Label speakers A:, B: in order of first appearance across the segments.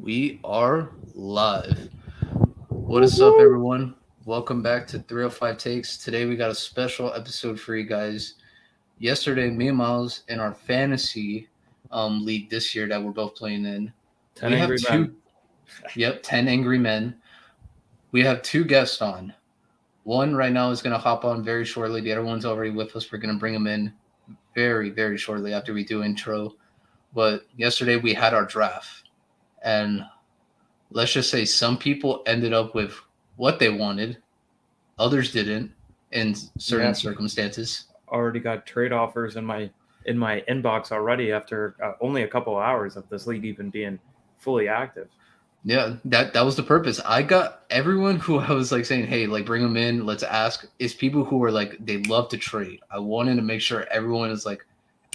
A: We are live. What is up,
B: Woo-hoo.
A: everyone? Welcome back to 305 Takes. Today we got a special episode for you guys. Yesterday, me and Miles in our fantasy league this year that we're both playing in,
B: 10
A: we have
B: Angry Men.
A: two, yep, 10 Angry Men. We have two guests on. One right now is going to hop on very shortly. The other one's already with us. We're going to bring him in very, very shortly after we do intro. But yesterday we had our draft. And let's just say some people ended up with what they wanted, others didn't in certain
B: Yeah,
A: circumstances.
B: already got trade offers in my inbox already after only a couple of hours of this league even being fully active.
A: Yeah, that was the purpose. I got everyone who I was like saying, "Hey, like bring them in, let's ask." Is people who are like they love to trade. I wanted to make sure everyone is like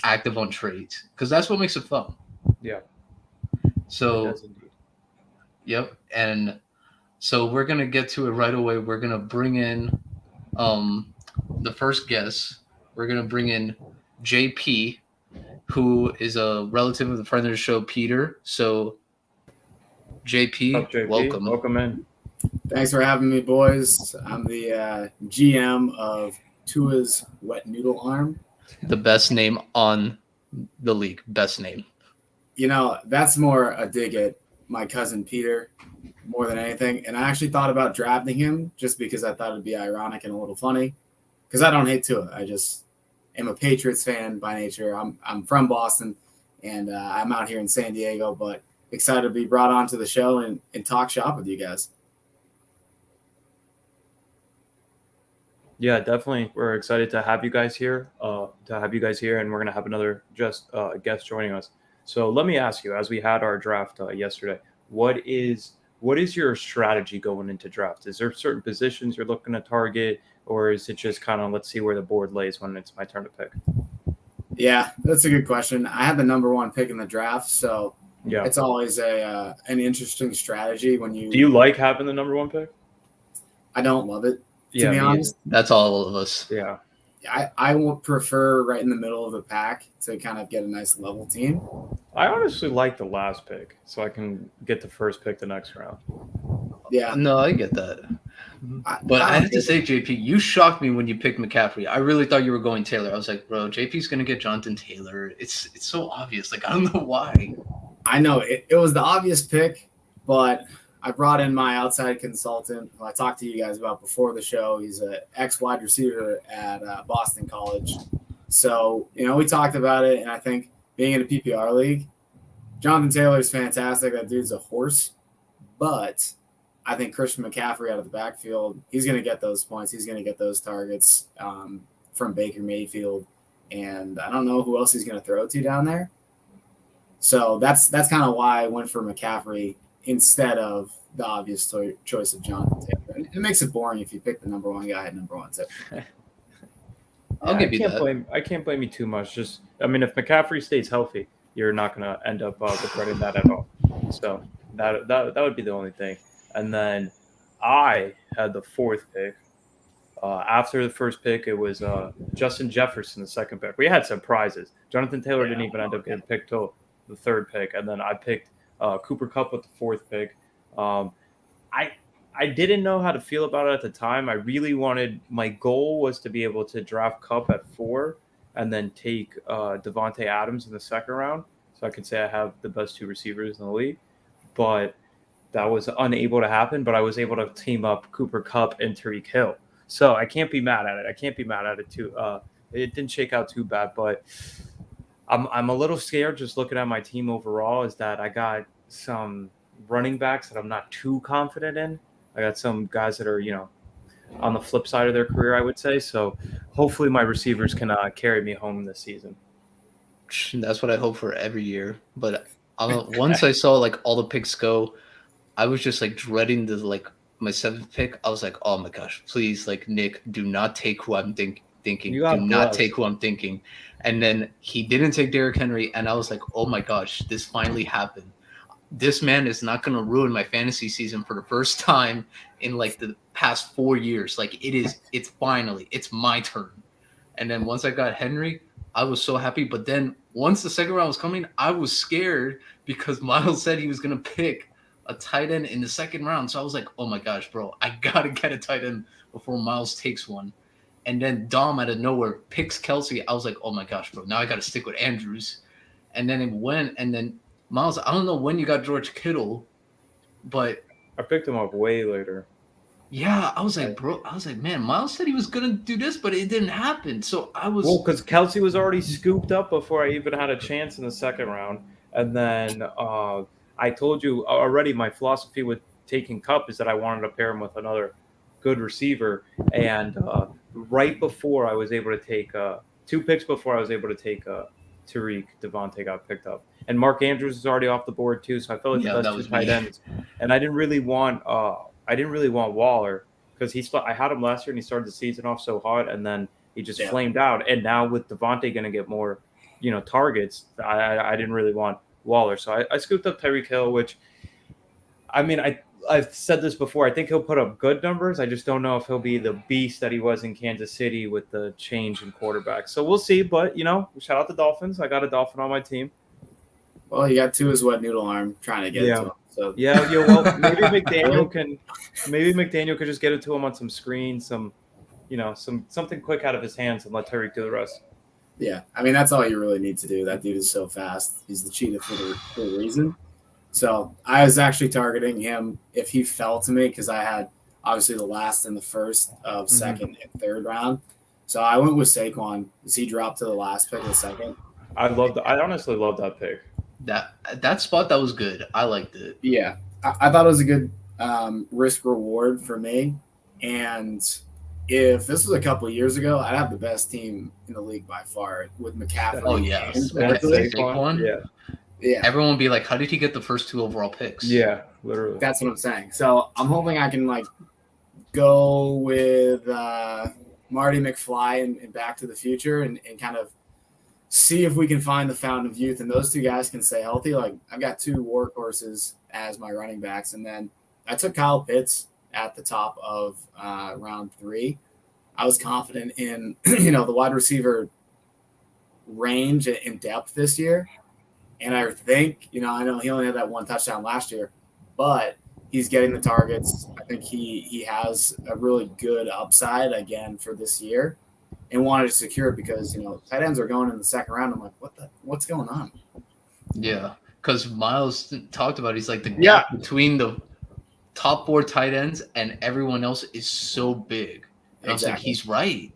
A: active on trades because that's what makes it fun.
B: Yeah, it
A: So,
B: does indeed.
A: yep, and so we're gonna get to it right away. We're gonna bring in um the first guest. We're gonna bring in JP, who is a relative of the friend of the show, Peter. So,
B: What's
A: JP,
B: up, JP?
A: welcome.
B: Welcome in.
C: Thanks for having me, boys. I'm the GM of Tua's Wet Noodle Arm.
A: The best name on the league. Best name.
C: You know, that's more a dig at my cousin Peter more than anything. And I actually thought about drafting him just because I thought it'd be ironic and a little funny. Because I don't hate Tua. I just am a Patriots fan by nature. I'm from Boston, and I'm out here in San Diego, but excited to be brought onto the show and talk shop with you guys.
B: Yeah, definitely. We're excited to have you guys here. And we're gonna have another just guest joining us. So let me ask you, as we had our draft yesterday, what is what is your strategy going into draft? Is there certain positions you're looking to target, or is it just kind of let's see where the board lays when it's my turn to pick?
C: Yeah, that's a good question. I had the number one pick in the draft, so
B: Yeah.
C: it's always a an interesting strategy when
B: Do
C: you.
B: you like having the number one pick?
C: I don't love it, to
B: Yeah,
C: be
B: me either.
C: honest.
A: That's all of us.
B: Yeah.
C: I would prefer right in the middle of the pack to kind of get a nice level team.
B: I honestly like the last pick, so I can get the first pick the next round.
C: Yeah,
A: No, I get that.
C: I,
A: But
C: I
A: I
C: don't
A: have to
C: hate
A: say,
C: it.
A: JP, you shocked me when you picked McCaffrey. I really thought you were going Taylor. I was like, bro, JP's gonna get Jonathan Taylor. It's so obvious. Like I don't know why.
C: I know it was the obvious pick, but I brought in my outside consultant who I talked to you guys about before the show. He's an ex wide receiver at Boston College. So, we talked about it, and I think being in a PPR league, Jonathan Taylor is fantastic. That dude's a horse. But I think Christian McCaffrey out of the backfield, he's going to get those points. He's going to get those targets from Baker Mayfield. And I don't know who else he's going to throw to down there. So that's kind of why I went for McCaffrey instead of the obvious choice of Jonathan Taylor. And it makes it boring if you pick the number one guy at number one too.
A: I'll
B: Yeah,
A: give you that.
B: I can't blame you too much. Just I mean, if McCaffrey stays healthy, you're not gonna end up regretting that at all. So that would be the only thing. And then I had the fourth pick. After the first pick, it was Justin Jefferson, the second pick. We had surprises. Jonathan Taylor didn't even end up getting picked till the third pick, and then I picked Cooper Cup with the fourth pick. Um, I I didn't know how to feel about it at the time. I really wanted my goal was to be able to draft Cup at 4 and then take Devonte Adams in the second round, so I could say I have the best two receivers in the league. But that was unable to happen. But I was able to team up Cooper Cup and Tariq Hill, so I can't be mad at it. I can't be mad at it too. It didn't shake out too bad, but I'm a little scared just looking at my team overall. Is that I got some running backs that I'm not too confident in. I got some guys that are on the flip side of their career, I would say. So hopefully my receivers can carry me home this season.
A: That's what I hope for every year. But once I saw like all the picks go, I was just like dreading the like my seventh pick. I was like, oh my gosh, please, like Nick, do not take who I'm thinking.
B: You
A: Do
B: got
A: not
B: blessed.
A: take who I'm thinking. And then he didn't take Derrick Henry, and I was like, oh my gosh, this finally happened. This man is not going to ruin my fantasy season for the first time in like the past 4 years. Like it's finally, it's my turn. And then once I got Henry, I was so happy. But then once the second round was coming, I was scared because Miles said he was going to pick a tight end in the second round. So I was like, oh my gosh, bro, I gotta get a tight end before Myles takes one. And then Dom out of nowhere picks Kelsey. I was like, oh my gosh, bro, now I gotta stick with Andrews. And then it went, and then Myles, I don't know when you got George Kittle, but
B: I picked him up way later.
A: yeah, I was like, bro, I was like, man, Myles said he was gonna do this, but it didn't happen. So I was
B: Because Kelsey was already scooped up before I even had a chance in the second round. And then I told you already my philosophy with taking Cup is that I wanted to pair him with another good receiver. And right before I was able to take 2 picks before I was able to take Tariq, Devontae got picked up. And Mark Andrews is already off the board too. So I felt like
A: Yeah,
B: the
A: that
B: best
A: was
B: 2 tight
A: me.
B: ends. And I didn't really want Waller because I had him last year and he started the season off so hot and then he just flamed out. And now with Devontae going to get more, targets, I didn't really want Waller. So I scooped up Tyreek Hill, which, I mean, I've said this before. I think he'll put up good numbers. I just don't know if he'll be the beast that he was in Kansas City with the change in quarterback. So we'll see. But, shout out the Dolphins. I got a Dolphin on my team.
C: Well, you got 2 his wet noodle arm trying to get it to him. So
B: Yeah. Well, maybe McDaniel could just get it to him on some screens, something quick out of his hands and let Tyreek do the rest.
C: Yeah, I mean, that's all you really need to do. That dude is so fast. He's the cheetah for a reason. So I was actually targeting him if he fell to me because I had obviously the last and the first of second and third round. So I went with Saquon as he dropped to the last pick of the second.
B: I honestly love that pick.
A: That spot, that was good. I liked it.
C: Yeah, I thought it was a good risk reward for me. And if this was a couple of years ago, I'd have the best team in the league by far with McCaffrey.
A: Oh yeah,
C: and
A: Saquon.
C: Yeah.
A: Everyone would be like, how did he get the first 2 overall picks?
B: Yeah, literally.
C: That's what I'm saying. So I'm hoping I can go with Marty McFly and Back to the Future and kind of see if we can find the fountain of youth and those 2 guys can stay healthy. I've got 2 workhorses as my running backs, and then I took Kyle Pitts at the top of round 3. I was confident in the wide receiver range and depth this year. And I think, I know he only had that 1 touchdown last year, but he's getting the targets. I think he has a really good upside again for this year and wanted to secure it because, tight ends are going in the second round. I'm like, what's going on?
A: Yeah, because Myles talked about he's like the gap between the top 4 tight ends and everyone else is so big. And I was like, he's right.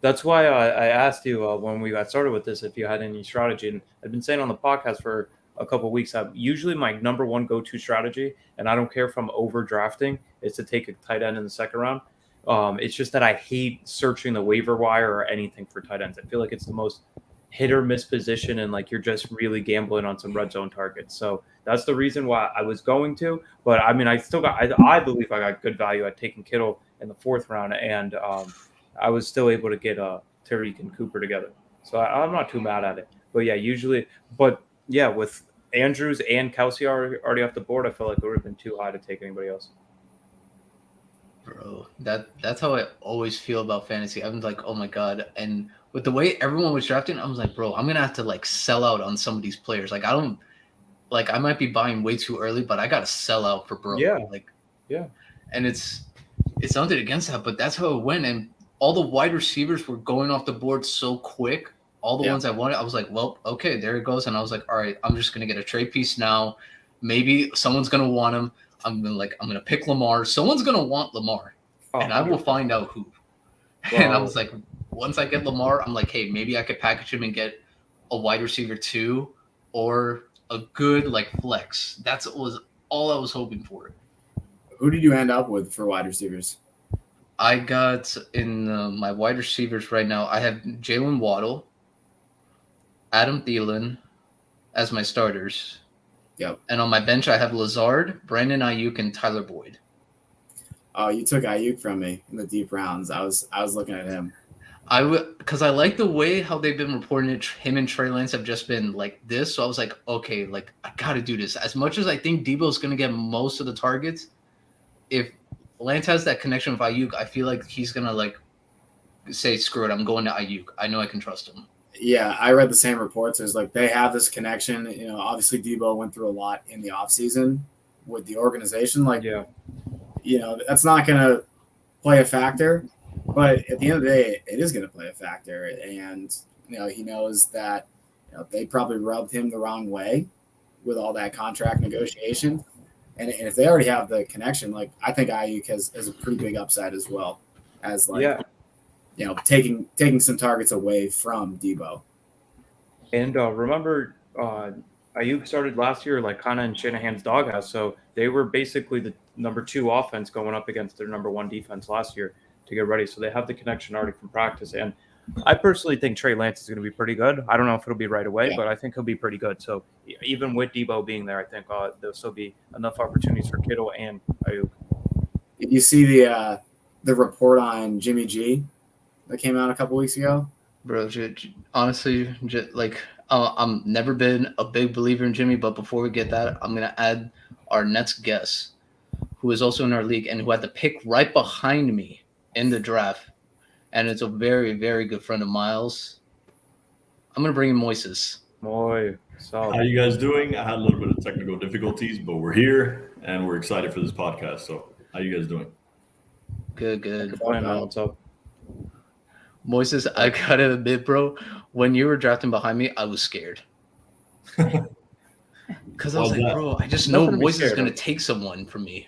B: That's why I asked you when we got started with this if you had any strategy. And I've been saying on the podcast for a couple of weeks, usually my number 1 go-to strategy, and I don't care if I'm overdrafting, is to take a tight end in the second round. It's just that I hate searching the waiver wire or anything for tight ends. I feel like it's the most hit or miss position, and you're just really gambling on some red zone targets. So that's the reason why I was going to. But I mean, I believe I got good value at taking Kittle in the 4th round, and I was still able to get Tariq and Cooper together. So I'm not too mad at it. But yeah, with Andrews and Kelsey already off the board, I felt like it would have been too high to take anybody else.
A: Bro, that's how I always feel about fantasy. I'm like, oh my god. And with the way everyone was drafting, I was like, bro, I'm gonna have to sell out on some of these players. I might be buying way too early, but I gotta sell out for bro.
B: Yeah.
A: Yeah. And it's nothing against that, but that's how it went. And all the wide receivers were going off the board so quick. All the ones I wanted, I was like, well, okay, there it goes. And I was like, all right, I'm just gonna get a trade piece now. Maybe someone's gonna want him. I'm gonna pick Lamar. Someone's gonna want Lamar, and I will find out who. Wow. And I was like, once I get Lamar, I'm like, hey, maybe I could package him and get a wide receiver 2 or a good flex. That was all I was hoping for.
C: Who did you end up with for wide receivers?
A: I got in my wide receivers right now. I have Jalen Waddle, Adam Thielen as my starters.
C: Yep.
A: And on my bench, I have Lazard, Brandon Ayuk, and Tyler Boyd.
C: Oh, you took Ayuk from me in the deep rounds. I was looking at him.
A: Because I like the way how they've been reporting it. Him and Trey Lance have just been like this. So I was like, okay, I got to do this. As much as I think Debo's going to get most of the targets, if Lance has that connection with Ayuk, I feel like he's going to say, screw it, I'm going to Ayuk. I know I can trust him.
C: Yeah, I read the same reports. There's they have this connection. Obviously Debo went through a lot in the offseason with the organization. Like,
B: Yeah.
C: That's not going to play a factor. But at the end of the day, it is going to play a factor. And, he knows that they probably rubbed him the wrong way with all that contract negotiation. And if they already have the connection, like, I think Ayuk has a pretty big upside as well as, like, taking some targets away from Debo.
B: And remember, Ayuk started last year like kind of in Shanahan's doghouse, so they were basically the number 2 offense going up against their number 1 defense last year to get ready. So they have the connection already from practice. And I personally think Trey Lance is going to be pretty good. I don't know if it'll be right away, but I think he'll be pretty good. So even with Debo being there, I think there'll still be enough opportunities for Kittle and Ayuk.
C: Did you see the report on Jimmy G that came out a couple weeks ago?
A: Bro, honestly, like, I'm never been a big believer in Jimmy, but before we get that, I'm going to add our next guest, who is also in our league and who had the pick right behind me in the draft. And it's a very, very good friend of Myles. I'm going to bring in Moises.
D: How you guys doing? I had a little bit of technical difficulties, but we're here and we're excited for this podcast. So how you guys doing?
A: Good.
B: What's up?
A: Moises, I got to admit, bro, when you were drafting behind me, I was scared. Because I was like, bro, I just know Moises is going to take someone from me.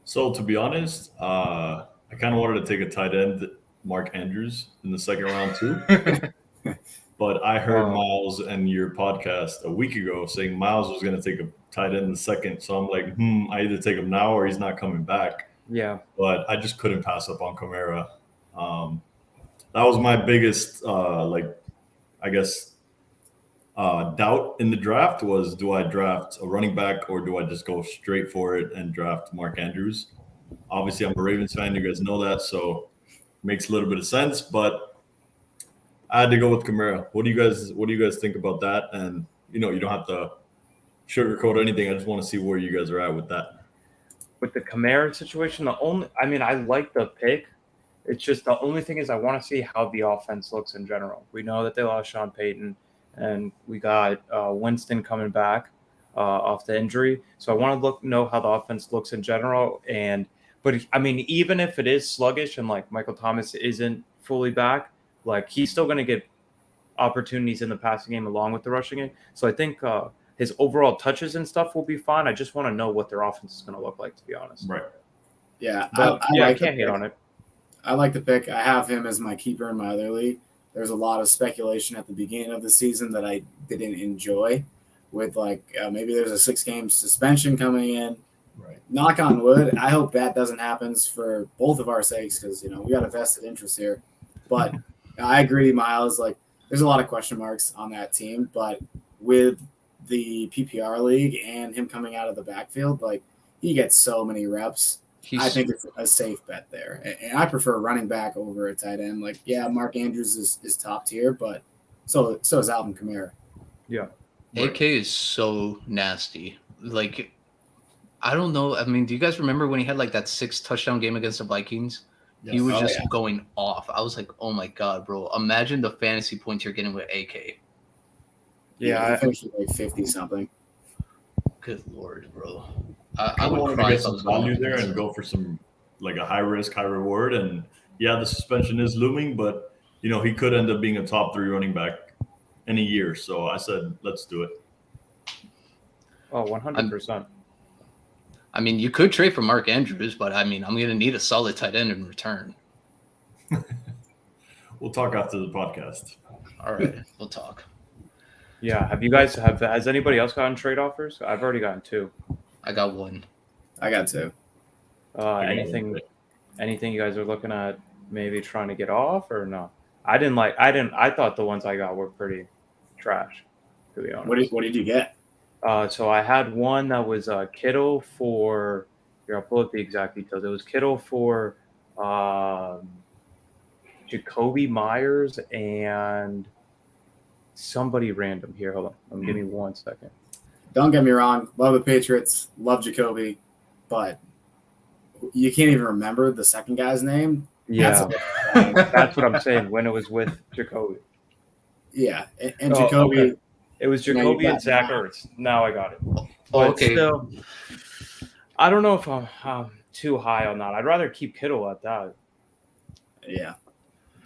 D: So to be honest, I kind of wanted to take a tight end, Mark Andrews, in the second round too. But I heard Myles and your podcast a week ago saying Myles was going to take a tight end in the second. So I'm like, I either take him now or he's not coming back.
B: Yeah.
D: But I just couldn't pass up on Kamara. That was my biggest, doubt in the draft was, do I draft a running back or do I just go straight for it and draft Mark Andrews? Obviously, I'm a Ravens fan. You guys know that, so it makes a little bit of sense. But I had to go with Kamara. What do you guys think about that? And you don't have to sugarcoat anything. I just want to see where you guys are at with that.
B: With the Kamara situation, I like the pick. It's just the only thing is I want to see how the offense looks in general. We know that they lost Sean Payton, and we got Winston coming back off the injury. So I want to know how the offense looks in general. But even if it is sluggish and like Michael Thomas isn't fully back, like he's still going to get opportunities in the passing game along with the rushing game. So I think his overall touches and stuff will be fine. I just want to know what their offense is going to look like, to be honest.
D: Right.
C: Yeah.
B: I can't hate on it.
C: I like the pick. I have him as my keeper in my other league. There's a lot of speculation at the beginning of the season that I didn't enjoy with maybe there's a 6-game suspension coming in.
D: Right.
C: Knock on wood. I hope that doesn't happen for both of our sakes because, we got a vested interest here. But I agree, Myles. Like, there's a lot of question marks on that team. But with the PPR league and him coming out of the backfield, like, he gets so many reps. I think it's a safe bet there. And I prefer running back over a tight end. Like, yeah, Mark Andrews is top tier, but so is Alvin Kamara.
B: Yeah.
A: AK is so nasty. Like, I don't know. I mean, do you guys remember when he had like that 6-touchdown game against the Vikings? Yes. He was going off. I was like, oh my God, bro. Imagine the fantasy points you're getting with AK.
C: Yeah, I finished like 50-something.
A: Good Lord, bro.
D: I would try to get some value there and go for some a high risk, high reward. And yeah, the suspension is looming, but he could end up being a top 3 running back in a year. So I said, let's do it.
B: Oh, 100%.
A: I mean, you could trade for Mark Andrews, but I'm going to need a solid tight end in return.
D: We'll talk after the podcast.
A: All right, we'll talk.
B: Yeah. Has anybody else gotten trade offers? I've already gotten 2.
A: I got 1.
C: I got 2.
B: Anything you guys are looking at maybe trying to get off or no? I thought the ones I got were pretty trash, to be honest.
C: What did you get?
B: So I had one that was Kittle for here, I'll pull up the exact details. It was Kittle for Jacoby Myers and somebody random here. Hold on. Give me 1 second.
C: Don't get me wrong. Love the Patriots. Love Jacoby. But you can't even remember the second guy's name.
B: Yeah. That's what I'm saying when it was with Jacoby.
C: Yeah. And Jacoby.
B: Okay. It was Jacoby and Zach Ertz. Now I got it. But
A: okay.
B: still, I don't know if I'm too high on that. I'd rather keep Kittle at that.
C: Yeah.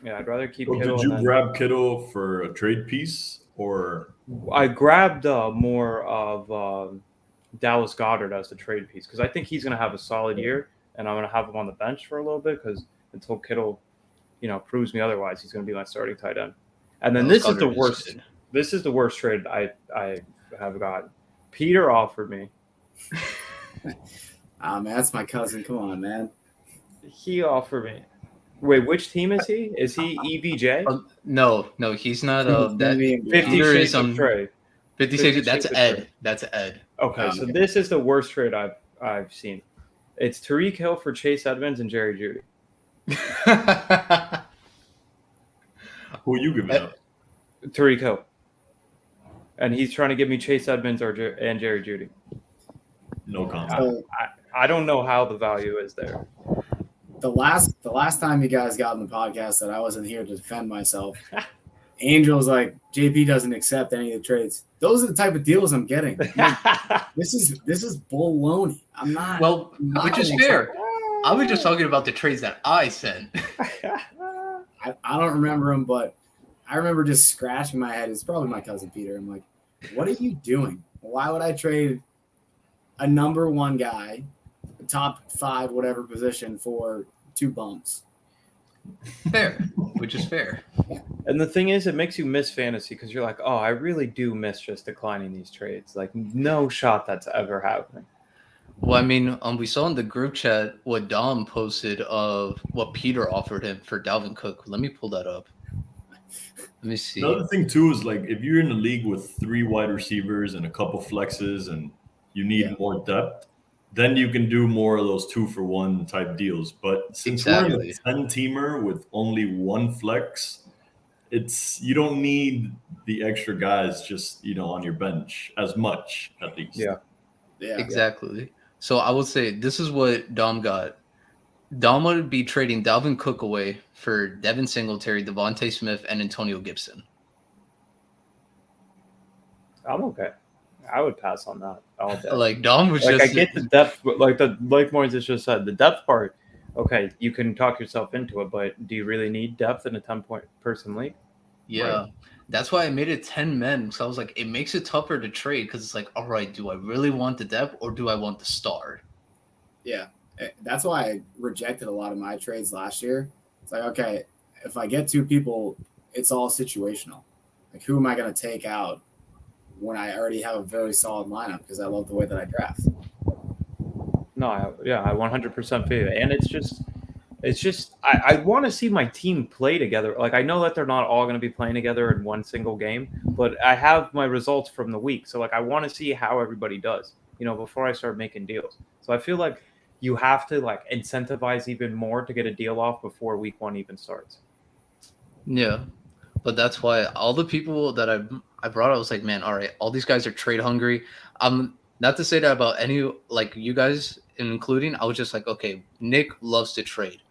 B: Yeah, I'd rather keep
D: So
B: Kittle.
D: did you
B: and then
D: grab Kittle for a trade piece or?
B: I grabbed more of Dallas Goddard as the trade piece because I think he's going to have a solid year, and I'm going to have him on the bench for a little bit because until Kittle, proves me otherwise, he's going to be my starting tight end. And then
A: Dallas
B: this is the
A: Goedert
B: worst.
A: good.
B: This is the worst trade I have gotten. Peter offered me.
C: Man, that's my cousin. Come on, man.
B: He offered me. Wait, which team is he? Is he EVJ?
A: No, he's not.
C: It's gonna be in
B: 50
A: Peter
B: Shades
A: is
B: of Trey.
A: 50
B: 50
A: Shades. That's
B: Shades of
A: Ed.
B: Trey.
A: That's Ed.
B: Okay, so
C: Okay.
B: this is the worst trade I've seen. It's Tariq Hill for Chase Edmonds and Jerry Jeudy.
D: Who are you giving up?
B: Tariq Hill. And he's trying to give me Chase Edmonds and Jerry Jeudy.
D: No comment.
C: So
B: I don't know how the value is there.
C: the last time you guys got on the podcast that I wasn't here to defend myself, Angel's like, JP doesn't accept any of the trades. Those are the type of deals I'm getting. This is baloney. I'm not.
A: Well,
C: I'm not
A: which is
C: gonna
A: fair. I was just talking about the trades that I sent.
C: I don't remember him, but I remember just scratching my head. It's probably my cousin Peter. I'm like, what are you doing? Why would I trade a number one guy, a top 5, whatever position, for 2 bumps?
A: Fair, which is fair.
B: And the thing is, it makes you miss fantasy because you're like, oh, I really do miss just declining these trades. Like, no shot that's ever happening.
A: Well, I mean, we saw in the group chat what Dom posted of what Peter offered him for Dalvin Cook. Let me pull that up. Let me see.
D: Another thing too is like if you're in a league with 3 wide receivers and a couple flexes and you need more depth, then you can do more of those 2-for-1 type deals. But since we're in a 10-teamer with only 1 flex, you don't need the extra guys just on your bench as much at least.
C: Yeah.
A: Exactly. So I would say this is what Dom got. Dom would be trading Dalvin Cook away for Devin Singletary, Devontae Smith, and Antonio Gibson.
B: I'm okay. I would pass on that all day.
A: Like Dom was
B: like,
A: just.
B: I get the depth, but like Moises just said, the depth part. Okay, you can talk yourself into it, but do you really need depth in a 10-point person league?
A: Yeah. Right. That's why I made it 10 men. So I was like, it makes it tougher to trade because it's like, all right, do I really want the depth or do I want the star?
C: Yeah. That's why I rejected a lot of my trades last year. It's like, okay, if I get 2 people, it's all situational. Like, who am I going to take out when I already have a very solid lineup because I love the way that I draft?
B: No, I 100% feel it. And it's just I want to see my team play together. Like, I know that they're not all going to be playing together in one single game, but I have my results from the week. So, like, I want to see how everybody does, before I start making deals. So I feel like you have to, like, incentivize even more to get a deal off before week 1 even starts.
A: Yeah, but that's why all the people that I brought, I was like, man, all right, all these guys are trade hungry. Not to say that about any, like, you guys including, I was just like, okay, Nick loves to trade.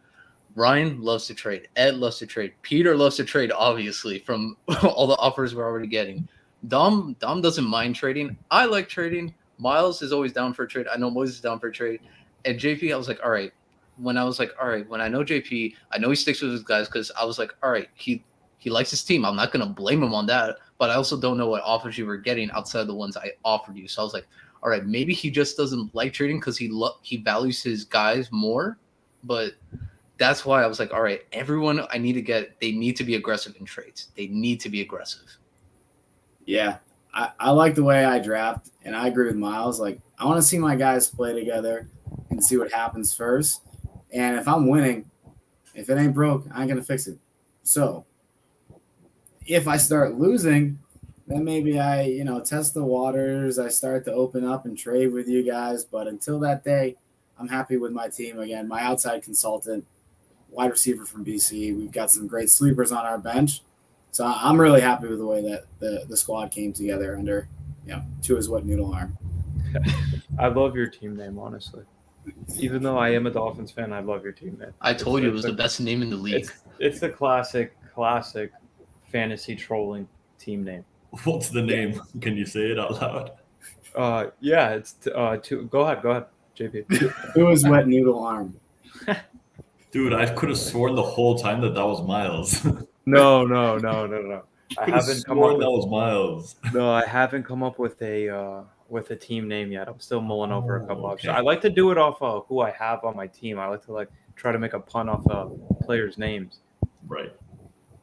A: Ryan loves to trade. Ed loves to trade. Peter loves to trade, obviously, from all the offers we're already getting. Dom doesn't mind trading. I like trading. Myles is always down for a trade. I know Moises is down for a trade. And JP, I was like, all right. When I know JP, I know he sticks with his guys because I was like, all right, he likes his team. I'm not going to blame him on that. But I also don't know what offers you were getting outside of the ones I offered you. So I was like, all right, maybe he just doesn't like trading because he values his guys more. But that's why I was like, all right, everyone I need to get, they need to be aggressive in trades. They need to be aggressive.
C: Yeah, I like the way I draft, and I agree with Myles. Like, I want to see my guys play together and see what happens first. And if I'm winning, if it ain't broke, I ain't going to fix it. So if I start losing, then maybe I, test the waters. I start to open up and trade with you guys. But until that day, I'm happy with my team. Again, my outside consultant, wide receiver from BC. We've got some great sleepers on our bench. So I'm really happy with the way that the squad came together under, Tua's wet noodle arm.
B: I love your team name, honestly. Even though I am a Dolphins fan, I love your team name.
A: I told you it was the best name in the league.
B: It's the classic fantasy trolling team name.
D: What's the name? Can you say it out loud?
B: Yeah, it's two. Go ahead, JP.
C: Who was wet noodle arm?
D: Dude, I could have sworn the whole time that was Myles.
B: No. I
D: Could have
B: haven't come up
D: sworn that
B: with
D: was Myles.
B: I haven't come up with a team name yet. I'm still mulling over a couple options.
D: Okay.
B: I like to do it off who I have on my team. I like to try to make a pun off players' names.
D: Right.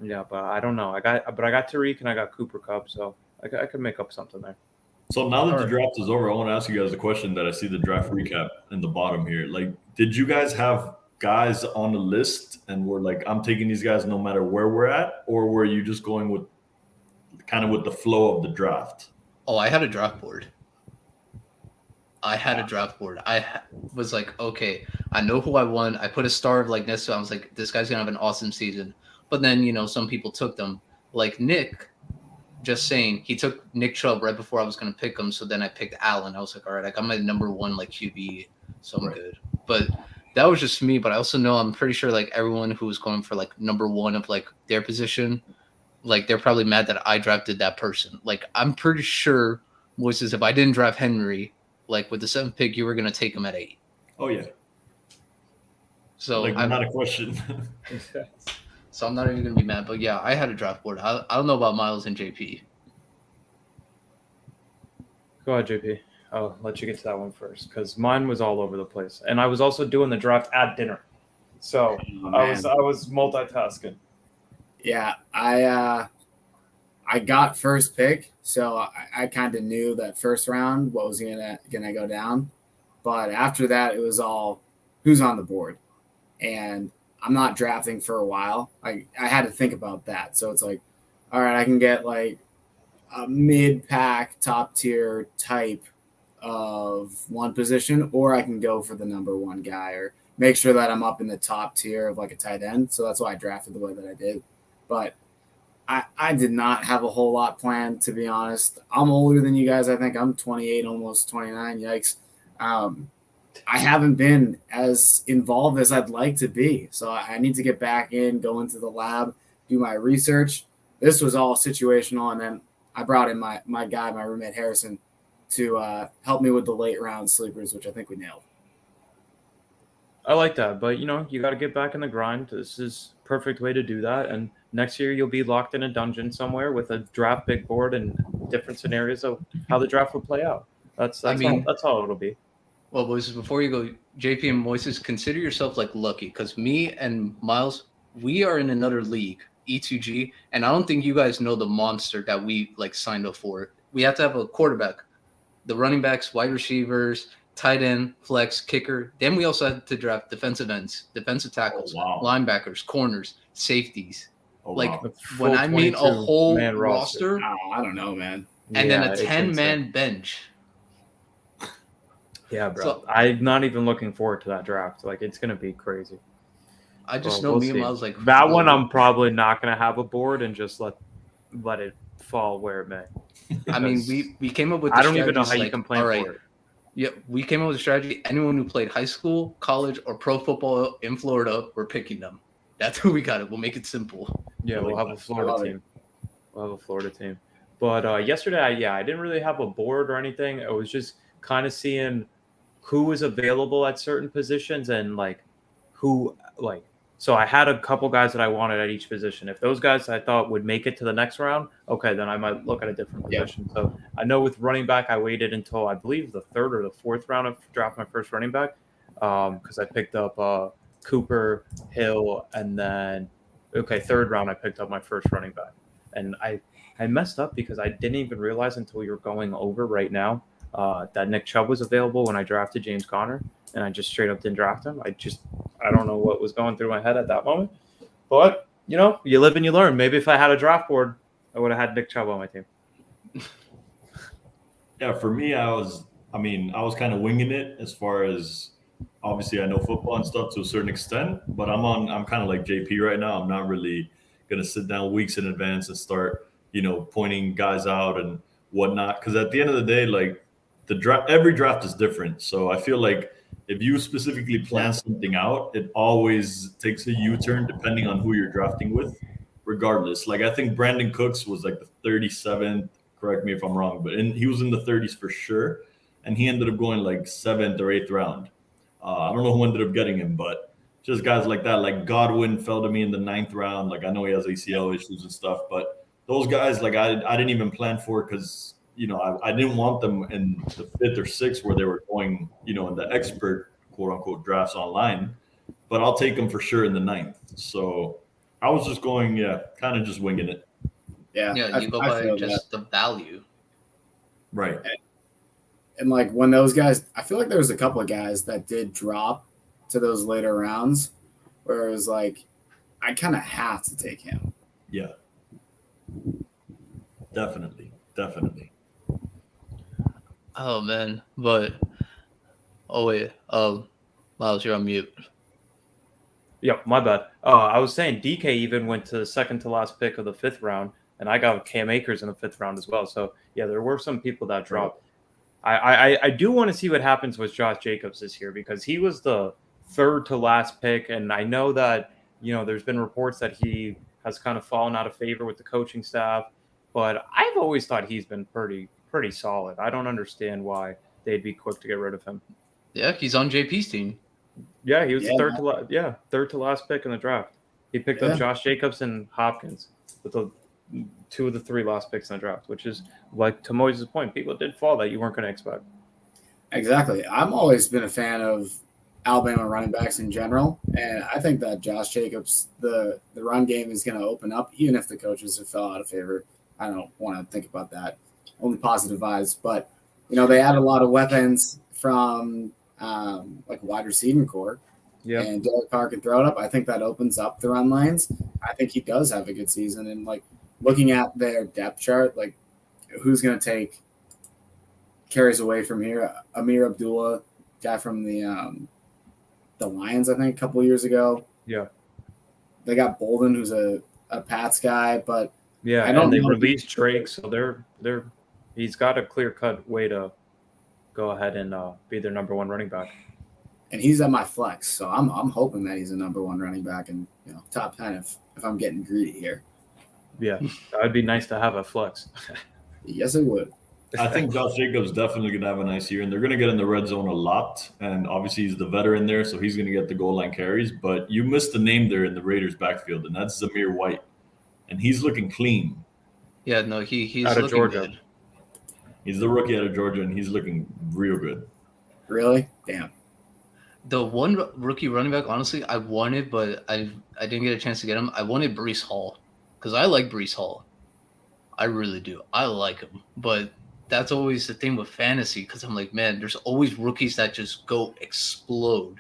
B: Yeah, but I don't know. I got Tariq and I got Cooper Cup, so I could make up something there.
D: So now that the
B: Alright.
D: draft is over, I want to ask you guys a question that I see the draft recap in the bottom here. Like, did you guys have guys on the list and were like, I'm taking these guys no matter where we're at, or were you just going with kind of with the flow of the draft?
A: Oh, I had a draft board. Was like, okay, I know who I want. I put a star of like next to him. I was like, this guy's gonna have an awesome season. But then, some people took them. Like Nick, just saying, he took Nick Chubb right before I was gonna pick him. So then I picked Allen. I was like, all right, I got my number one like QB, so I'm good. But that was just me. But I also know I'm pretty sure like everyone who was going for like number one of like their position, like they're probably mad that I drafted that person. Like I'm pretty sure, Moises, if I didn't draft Henry, like with the 7th pick, you were gonna take him at 8.
D: Oh yeah.
A: So
D: like
A: I'm
D: not a question.
A: So I'm not even gonna be mad. But yeah, I had a draft board. I don't know about Myles and JP.
B: Go ahead, JP. I'll let you get to that one first because mine was all over the place, and I was also doing the draft at dinner, so I was multitasking.
C: Yeah, I got first pick, so I kind of knew that first round what was gonna go down, but after that it was all who's on the board, and I'm not drafting for a while. I had to think about that, so it's like, all right, I can get like a mid-pack, top-tier type of one position, or I can go for the number one guy or make sure that I'm up in the top tier of like a tight end. So that's why I drafted the way that I did. But I did not have a whole lot planned, to be honest. I'm older than you guys. I think I'm 28, almost 29. Yikes. I haven't been as involved as I'd like to be. So I need to get back in, go into the lab, do my research. This was all situational. And then I brought in my guy, my roommate Harrison, to help me with the late round sleepers, which I think we nailed.
B: I like that, but you got to get back in the grind. This is perfect way to do that. And next year you'll be locked in a dungeon somewhere with a draft big board and different scenarios of how the draft will play out. That's all it'll be.
A: Well, boys, before you go, JP and Moises, consider yourself like lucky because me and Myles, we are in another league, E2G, and I don't think you guys know the monster that we like signed up for. We have to have a quarterback, the running backs, wide receivers, tight end, flex, kicker. Then we also had to draft defensive ends, defensive tackles, linebackers, corners, safeties. When I mean a whole roster,
C: I don't know, man.
A: And then a 10-man bench.
B: Yeah, bro. So, I'm not even looking forward to that draft. Like, it's going to be crazy.
A: I just know me and Myles like
B: that one. I'm probably not going to have a board and just let it fall where it may.
A: I mean, we came up with.
B: I don't even know how you can plan for it.
A: Yeah, we came up with a strategy. Anyone who played high school, college, or pro football in Florida, we're picking them. That's who we got it. We'll make it simple.
B: Yeah, we'll have a Florida team. But yesterday, I didn't really have a board or anything. I was just kind of seeing who was available at certain positions and so I had a couple guys that I wanted at each position. If those guys I thought would make it to the next round, okay, then I might look at a different position. Yeah. So I know with running back, I waited until I believe the 3rd or the 4th round to draft my first running back because I picked up Cooper, Hill, and then 3rd round I picked up my first running back. And I messed up because I didn't even realize until we were going over right now that Nick Chubb was available when I drafted James Conner, and I just straight up didn't draft him. I don't know what was going through my head at that moment, but you live and you learn. Maybe if I had a draft board, I would have had Nick Chubb on my team.
D: Yeah, for me, I was kind of winging it as far as obviously I know football and stuff to a certain extent, but I'm kind of like JP right now. I'm not really gonna sit down weeks in advance and start pointing guys out and whatnot, because at the end of the day, like every draft is different. So I feel like if you specifically plan something out, it always takes a U-turn depending on who you're drafting with, regardless. Like I think Brandon Cooks was like the 37th Correct me if I'm wrong, but he was in the 30s for sure, and he ended up going like 7th or 8th round. I don't know who ended up getting him, but just guys like that, like Godwin fell to me in the 9th round. Like I know he has ACL issues and stuff, but those guys, like I didn't even plan for because I didn't want them in the 5th or 6th where they were going, in the expert quote unquote drafts online. But I'll take them for sure in the 9th. So I was just going, kind of just winging it.
C: Yeah,
A: Yeah, you go
C: I
A: by
C: feel
A: just the value.
D: Right.
C: And like when those guys, I feel like there was a couple of guys that did drop to those later rounds where it was like, I kind of have to take him.
D: Yeah. Definitely.
A: Oh man, but wait, Myles, you're on mute.
B: Yeah, my bad. I was saying DK even went to the second to last pick of the 5th round, and I got Cam Akers in the 5th round as well. So yeah, there were some people that dropped. I do want to see what happens with Josh Jacobs this year because he was the 3rd to last pick, and I know that there's been reports that he has kind of fallen out of favor with the coaching staff, but I've always thought he's been pretty solid. I don't understand why they'd be quick to get rid of him.
A: Yeah, he's on JP's team.
B: Yeah, he was the third to last pick in the draft. He picked up Josh Jacobs and Hopkins with the 2 of the 3 last picks in the draft, which is like to Moises' point. People did fall that you weren't going to expect.
C: Exactly. I've always been a fan of Alabama running backs in general, and I think that Josh Jacobs, the run game is going to open up, even if the coaches have fell out of favor. I don't want to think about that. Only positive vibes, but they add a lot of weapons from like wide receiving core.
B: Yeah.
C: And Derek Carr can throw it up. I think that opens up the run lanes. I think he does have a good season. And like looking at their depth chart, like who's going to take carries away from here? Amir Abdullah, guy from the Lions, I think, a couple of years ago.
B: Yeah.
C: They got Bolden, who's a Pats guy, but
B: yeah,
C: I don't
B: and they
C: know.
B: released Drake, so he's got a clear-cut way to go ahead and be their number 1 running back.
C: And he's at my flex, so I'm hoping that he's a number 1 running back and top 10 if I'm getting greedy here.
B: Yeah, that'd be nice to have a flex.
C: Yes, it would.
D: I think Josh Jacobs definitely going to have a nice year, and they're going to get in the red zone a lot. And obviously, he's the veteran there, so he's going to get the goal line carries. But you missed the name there in the Raiders' backfield, and that's Zamir White, and he's looking clean.
A: Yeah, no, he's
B: out of
A: looking
B: Georgia.
A: good.
D: He's the rookie out of Georgia, and he's looking real good.
C: Really? Damn.
A: The one rookie running back, honestly, I wanted, but I didn't get a chance to get him. I wanted Breece Hall because I like Breece Hall. I really do. I like him, but that's always the thing with fantasy because I'm like, man, there's always rookies that just go explode,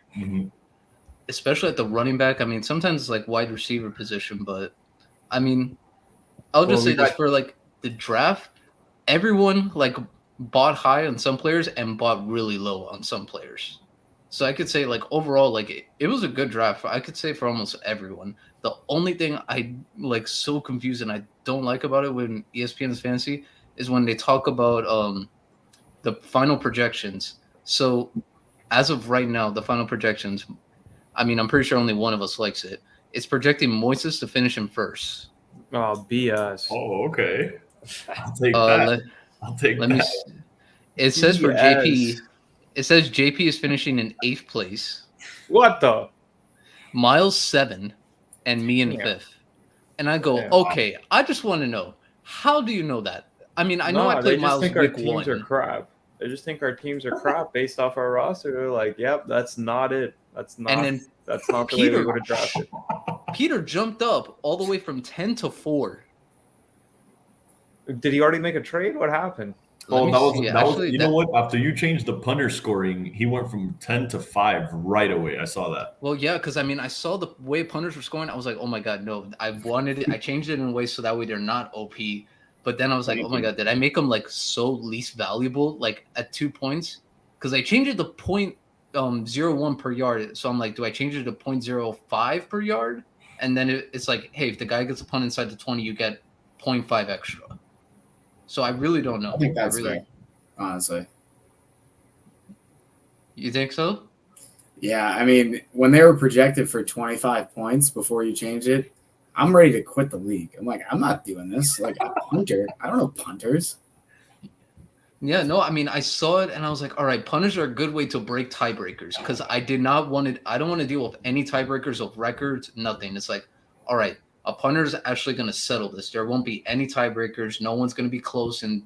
A: especially at the running back. I mean, sometimes it's like wide receiver position, but I mean, I'll just say this for like the draft, everyone like bought high on some players and bought really low on some players. So I could say like overall, like it was a good draft. I could say for almost everyone. The only thing I like so confused and I don't like about it when ESPN's fantasy is when they talk about the final projections. So as of right now, the final projections, I mean, I'm pretty sure only one of us likes it. It's projecting Moises to finish in first.
B: Oh, BS.
D: Oh, okay. I'll take that. I'll take
A: let
D: that.
A: me see. It says for JP, it says JP is finishing in 8th place.
B: What the?
A: Myles 7 and me in 5th. And I go, okay, I just want to know, how do you know that? I mean, I know I played Myles week 1.
B: They just think our teams are crap. They just think our teams are crap based off our roster. They're like, yep, that's not it. That's not the way we would have drafted.
A: Peter jumped up all the way from 10 to 4.
B: Did he already make a trade? What happened?
D: Oh, that was you know what? After you changed the punter scoring, he went from 10 to 5 right away. I saw that.
A: Well, yeah, because I mean, I saw the way punters were scoring. I was like, oh my God, no. I wanted it. I changed it in a way so that way they're not OP. But then I was like, oh my God, did I make them like so least valuable, like at 2 points? Because I changed it to 0.01 per yard. So I'm like, do I change it to 0.05 per yard? And then it's like, hey, if the guy gets a punt inside the 20, you get 0.5 extra. So I really don't know.
C: I think that's fair, honestly.
A: You think so?
C: Yeah, I mean, when they were projected for 25 points before you change it, I'm ready to quit the league. I'm like, I'm not doing this. Like a punter, I don't know punters.
A: Yeah, no, I mean, I saw it and I was like, all right, punters are a good way to break tiebreakers because I don't want to deal with any tiebreakers of records, nothing. It's like, all right, a punter is actually going to settle this. There won't be any tiebreakers. No one's going to be close. And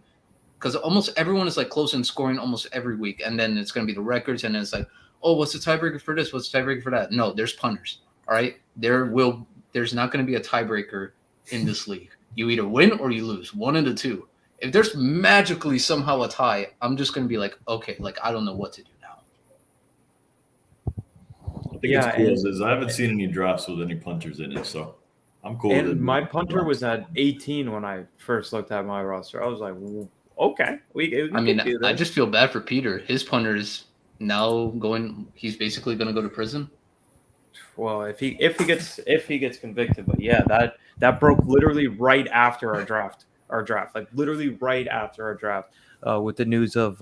A: because almost everyone is like close in scoring almost every week. And then it's going to be the records. And then it's like, oh, what's the tiebreaker for this? What's the tiebreaker for that? No, there's punters. All right. There's not going to be a tiebreaker in this league. You either win or you lose, one of the two. If there's magically somehow a tie, I'm just going to be like, okay, like I don't know what to do now.
D: I think it's cool is I haven't seen any drafts with any punters in it, so I'm cool with it.
B: And my punter was at 18 when I first looked at my roster. I was like, okay, we
A: I mean,
B: can do this.
A: I just feel bad for Peter. His punter is now going. He's basically going to go to prison.
B: Well, if he gets convicted, but yeah, that broke literally right after our draft, like literally right after our draft, with the news of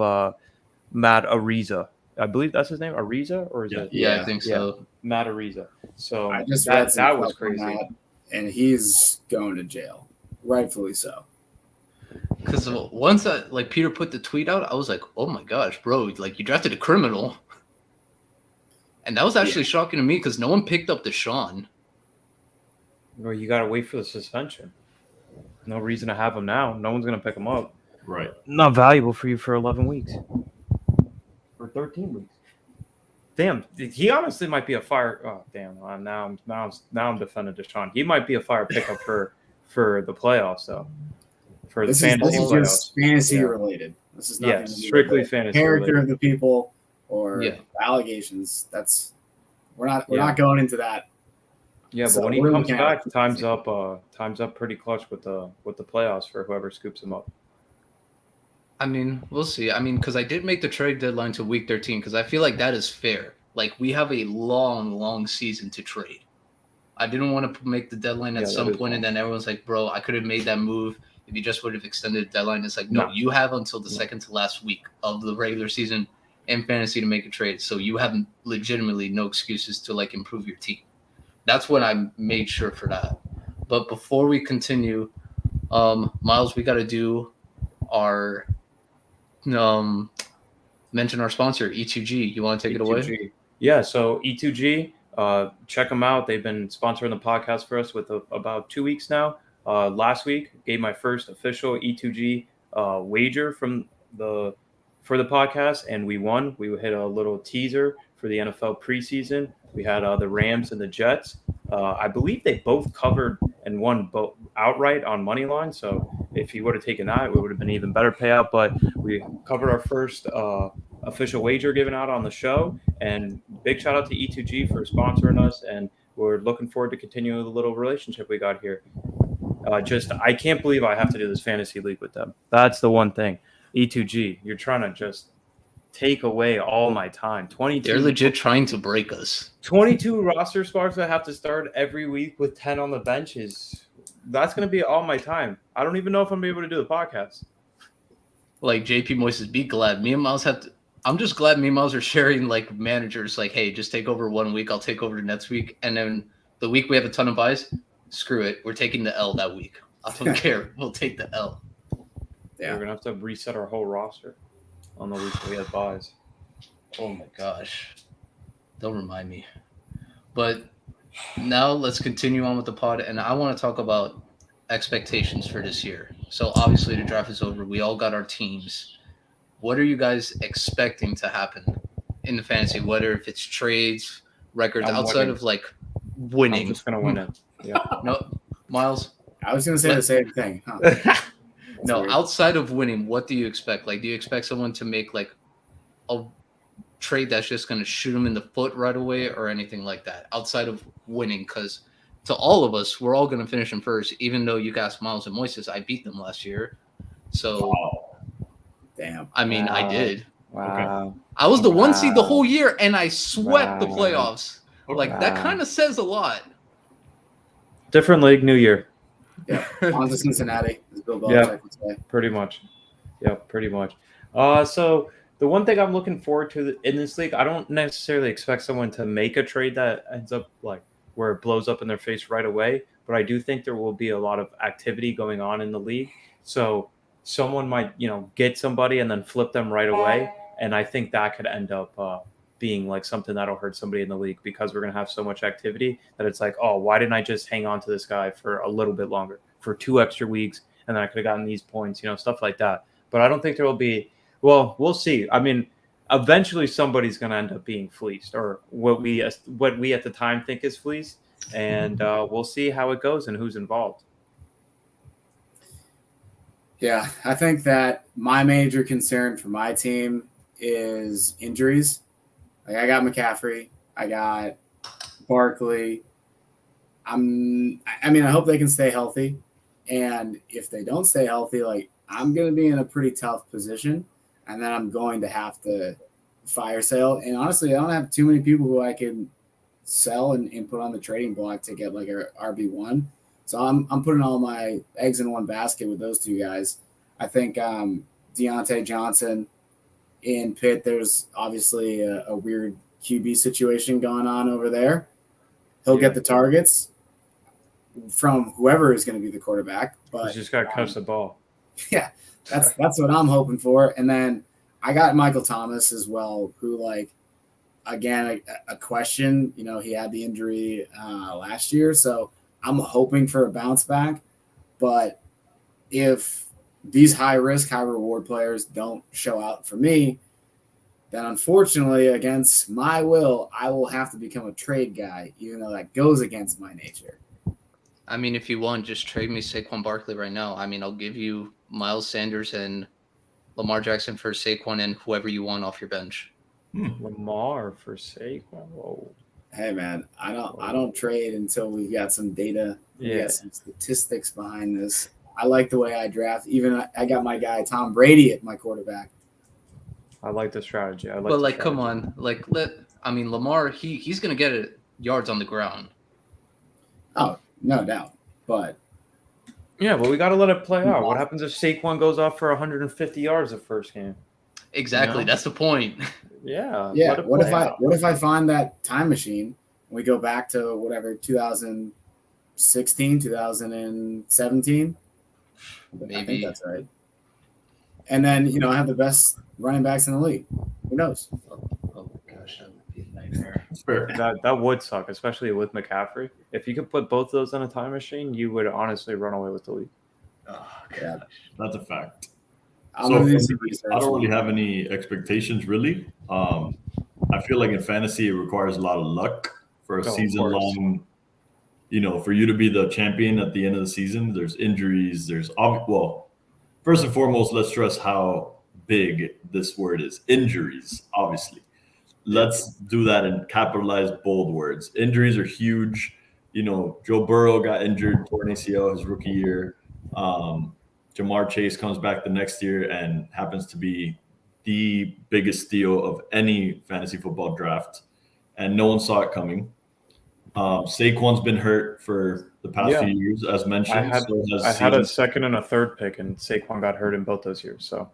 B: Matt Ariza. I believe that's his name, Ariza, or is it?
A: Yeah, I think so.
B: Matt Ariza. So
C: I just read
B: that was crazy.
C: And he's going to jail, rightfully so.
A: Because once that like Peter put the tweet out, I was like, oh my gosh, bro, like you drafted a criminal. And that was actually shocking to me because no one picked up Deshaun.
B: Well, you got to wait for the suspension. No reason to have him now. No one's going to pick him up.
D: Right.
B: Not valuable for you for 11 weeks. For 13 weeks. Damn, he honestly might be a fire. Oh, damn. Now I'm defending Deshaun. He might be a fire pickup for the playoffs, though. For the fantasy
C: playoffs. This is just fantasy related. This is nothing
B: strictly fantasy
C: character
B: related.
C: of the people or allegations. We're not going into that.
B: Yeah, so but when he comes back, time's up pretty clutch with the playoffs for whoever scoops him up.
A: I mean, we'll see. I mean, because I did make the trade deadline to week 13 because I feel like that is fair. Like we have a long season to trade. I didn't want to make the deadline at some point, and then everyone's like, "Bro, I could have made that move if you just would have extended the deadline." It's like, no, you have until the second to last week of the regular season in fantasy to make a trade. So you have legitimately no excuses to like improve your team. That's what I made sure for that. But before we continue, Myles, we got to do our mention our sponsor, E2G. You want to take it away?
B: Yeah, so E2G, check them out. They've been sponsoring the podcast for us with about 2 weeks now. Last week, gave my first official E2G wager for the podcast, and we won. We hit a little teaser for the NFL preseason. We had the Rams and the Jets. I believe they both covered and won both outright on money line. So if you would have taken that, it would have been even better payout. But we covered our first official wager given out on the show. And big shout out to E2G for sponsoring us. And we're looking forward to continuing the little relationship we got here. I can't believe I have to do this fantasy league with them. That's the one thing. E2G, you're trying to just take away all my time. 22.
A: They're legit trying to break us.
B: 22 roster spots that I have to start every week with 10 on the benches. That's going to be all my time. I don't even know if I'm able to do the podcast.
A: Like JP Moises, be glad. Me and Myles I'm just glad me and Myles are sharing like managers. Like, hey, just take over 1 week. I'll take over the next week. And then the week we have a ton of buys, screw it. We're taking the L that week. I don't care. We'll take the L.
B: Yeah. We're going to have to reset our whole roster on the week we have buys.
A: Oh my gosh. Don't remind me. But now let's continue on with the pod. And I want to talk about expectations for this year. So obviously the draft is over. We all got our teams. What are you guys expecting to happen in the fantasy? Whether if it's trades, records, outside of like winning.
B: I'm just going to win it. Yeah.
A: No, Myles?
C: I was going to say the same thing. Huh?
A: No, weird. Outside of winning, what do you expect? Like, do you expect someone to make like a trade that's just going to shoot them in the foot right away or anything like that outside of winning? Because to all of us, we're all going to finish in first, even though you guys, Myles and Moises, I beat them last year. So,
C: damn.
A: I mean, I did.
B: Wow.
A: Okay. I was the 1 seed the whole year, and I swept the playoffs. Like, that kind of says a lot.
B: Different league, new year.
C: Yeah, on to Cincinnati, as Bill Belichick would say.
B: Pretty much. Yeah, pretty much. So the one thing I'm looking forward to in this league, I don't necessarily expect someone to make a trade that ends up like where it blows up in their face right away, but I do think there will be a lot of activity going on in the league. So someone might, get somebody and then flip them right away. And I think that could end up being like something that'll hurt somebody in the league because we're going to have so much activity that it's like, oh, why didn't I just hang on to this guy for a little bit longer, for 2 extra weeks, and then I could have gotten these points, stuff like that. But I don't think there will be. Well, we'll see. I mean, eventually somebody's going to end up being fleeced, or what we at the time think is fleeced, and we'll see how it goes and who's involved.
C: Yeah, I think that my major concern for my team is injuries. Like, I got McCaffrey, I got Barkley. I hope they can stay healthy. And if they don't stay healthy, like, I'm going to be in a pretty tough position. And then I'm going to have to fire sale. And honestly, I don't have too many people who I can sell and put on the trading block to get like a RB1. So I'm putting all my eggs in one basket with those two guys. I think Deontay Johnson in Pitt, there's obviously a weird QB situation going on over there. He'll get the targets from whoever is going to be the quarterback. But
B: He's just got to catch the ball.
C: Yeah, that's what I'm hoping for. And then I got Michael Thomas as well, who, like, again, a question. He had the injury last year, so I'm hoping for a bounce back. But if these high risk, high reward players don't show out for me, then unfortunately, against my will, I will have to become a trade guy, even though that goes against my nature.
A: I mean, if you want, just trade me Saquon Barkley right now. I mean, I'll give you Miles Sanders and Lamar Jackson for Saquon and whoever you want off your bench.
B: Lamar for Saquon. Whoa.
C: Hey man, I don't trade until we've got some data, we got some statistics behind this. I like the way I draft. Even I got my guy Tom Brady at my quarterback.
B: I like the strategy.
A: Come on, Lamar, he's gonna get it yards on the ground.
C: Oh, no doubt. But
B: yeah, but we got to let it play out. What happens if Saquon goes off for 150 yards the first game?
A: Exactly, that's the point.
B: Yeah.
C: What if I find that time machine and we go back to whatever 2016, 2017?
A: Maybe.
C: I think that's right. And then I have the best running backs in the league. Who knows?
A: Oh my gosh, that would be a nightmare.
B: That would suck, especially with McCaffrey. If you could put both of those in a time machine, you would honestly run away with the league.
A: Oh
C: Yeah.
A: gosh.
D: That's a fact.
C: I
D: I don't really have any expectations, really. I feel like in fantasy, it requires a lot of luck for a season long. For you to be the champion at the end of the season, there's injuries. First and foremost, let's stress how big this word is. Injuries, obviously. Let's do that in capitalized bold words. Injuries are huge. Joe Burrow got injured, tore an ACL his rookie year. Jamar Chase comes back the next year and happens to be the biggest steal of any fantasy football draft. And no one saw it coming. Saquon's been hurt for the past few years, as mentioned.
B: I had a second and a third pick, and Saquon got hurt in both those years. So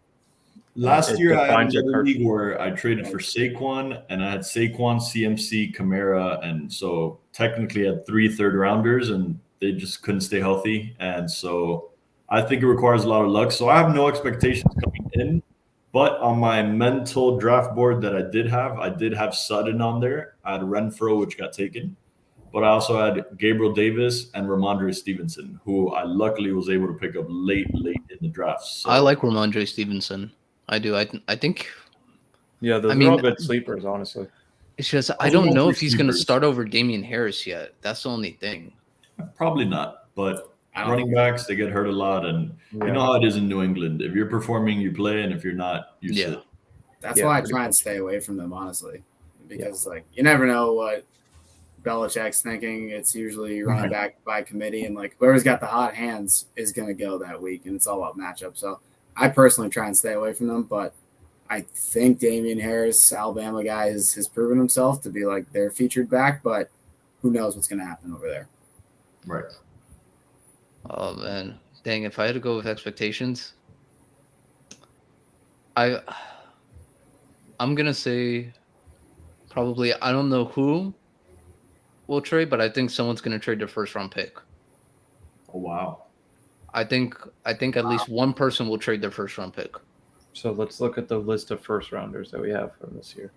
D: last year, I had a league where I traded for Saquon, and I had Saquon, CMC, Kamara, and so technically I had 3 third-rounders, and they just couldn't stay healthy. And so I think it requires a lot of luck. So I have no expectations coming in. But on my mental draft board that I did have Sutton on there. I had Renfro, which got taken. But I also had Gabriel Davis and Ramondre Stevenson, who I luckily was able to pick up late in the draft. So.
A: I like Ramondre Stevenson. I do. I think.
B: Yeah, those are all good sleepers, honestly.
A: It's just I don't know if he's going to start over Damian Harris yet. That's the only thing.
D: Probably not. But running backs, they get hurt a lot. And you know how it is in New England. If you're performing, you play. And if you're not, you sit.
C: That's why I try and stay away from them, honestly. Because, you never know what Belichick's thinking. It's usually running back by committee, and whoever's got the hot hands is going to go that week, and it's all about matchup. So I personally try and stay away from them, but I think Damian Harris, Alabama guy, has proven himself to be their featured back, but who knows what's going to happen over there.
D: Right.
A: Oh man, dang! If I had to go with expectations, I'm gonna say probably I don't know who will trade, but I think someone's going to trade their first round pick.
D: Oh, wow.
A: I think at least one person will trade their first round pick.
B: So let's look at the list of first rounders that we have from this year.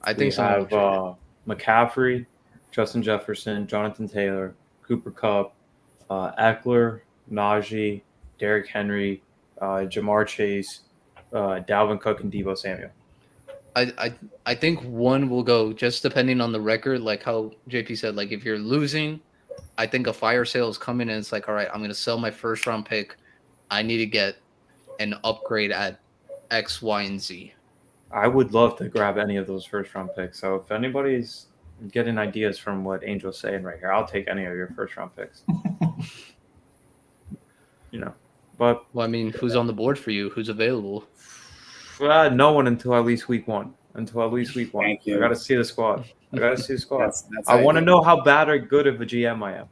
A: I
B: We
A: think someone will
B: have
A: trade it.
B: McCaffrey, Justin Jefferson, Jonathan Taylor, Cooper Kupp, Eckler, Najee, Derrick Henry, Jamar Chase, Dalvin Cook, and Deebo Samuel.
A: I think one will go just depending on the record, like how JP said. Like if you're losing, I think a fire sale is coming, and it's like, all right, I'm going to sell my first round pick. I need to get an upgrade at X, Y, and Z.
B: I would love to grab any of those first round picks. So if anybody's getting ideas from what Angel's saying right here, I'll take any of your first round picks. But
A: Well, I mean, who's on the board for you? Who's available?
B: no one until at least week one.
C: Thank you.
B: I got to see the squad.
C: That's
B: I want to
C: ideal.
B: know how bad or good of a GM I am.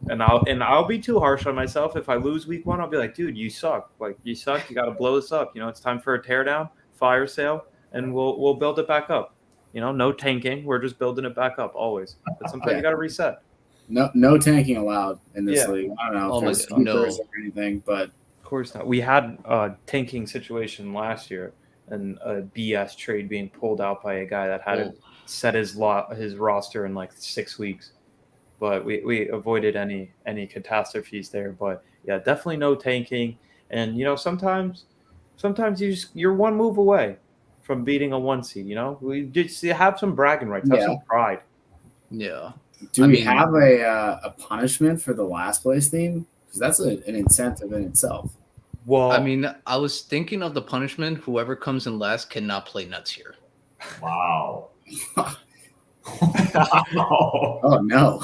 B: And I'll be too harsh on myself if I lose week one. I'll be like, dude, you suck. Like you suck. You got to blow this up. It's time for a teardown, fire sale, and we'll build it back up. No tanking. We're just building it back up always. But sometimes you got to reset.
C: No tanking allowed in this
B: Yeah.
C: league. I don't know
A: Oh
C: if
A: my
C: there's
A: God, no.
C: keepers or anything, but
B: Of course not. We had a tanking situation last year, and a BS trade being pulled out by a guy that had to set his roster in like 6 weeks. But we avoided any catastrophes there. But yeah, definitely no tanking. And sometimes you're one move away from beating a 1 seed. We just have some bragging rights, have some pride.
A: Yeah.
C: do
A: I
C: we
A: mean-
C: have a punishment for the last place team? Because that's an incentive in itself.
B: Well,
A: I mean, I was thinking of the punishment. Whoever comes in last cannot play nuts here.
D: Wow.
C: Oh no.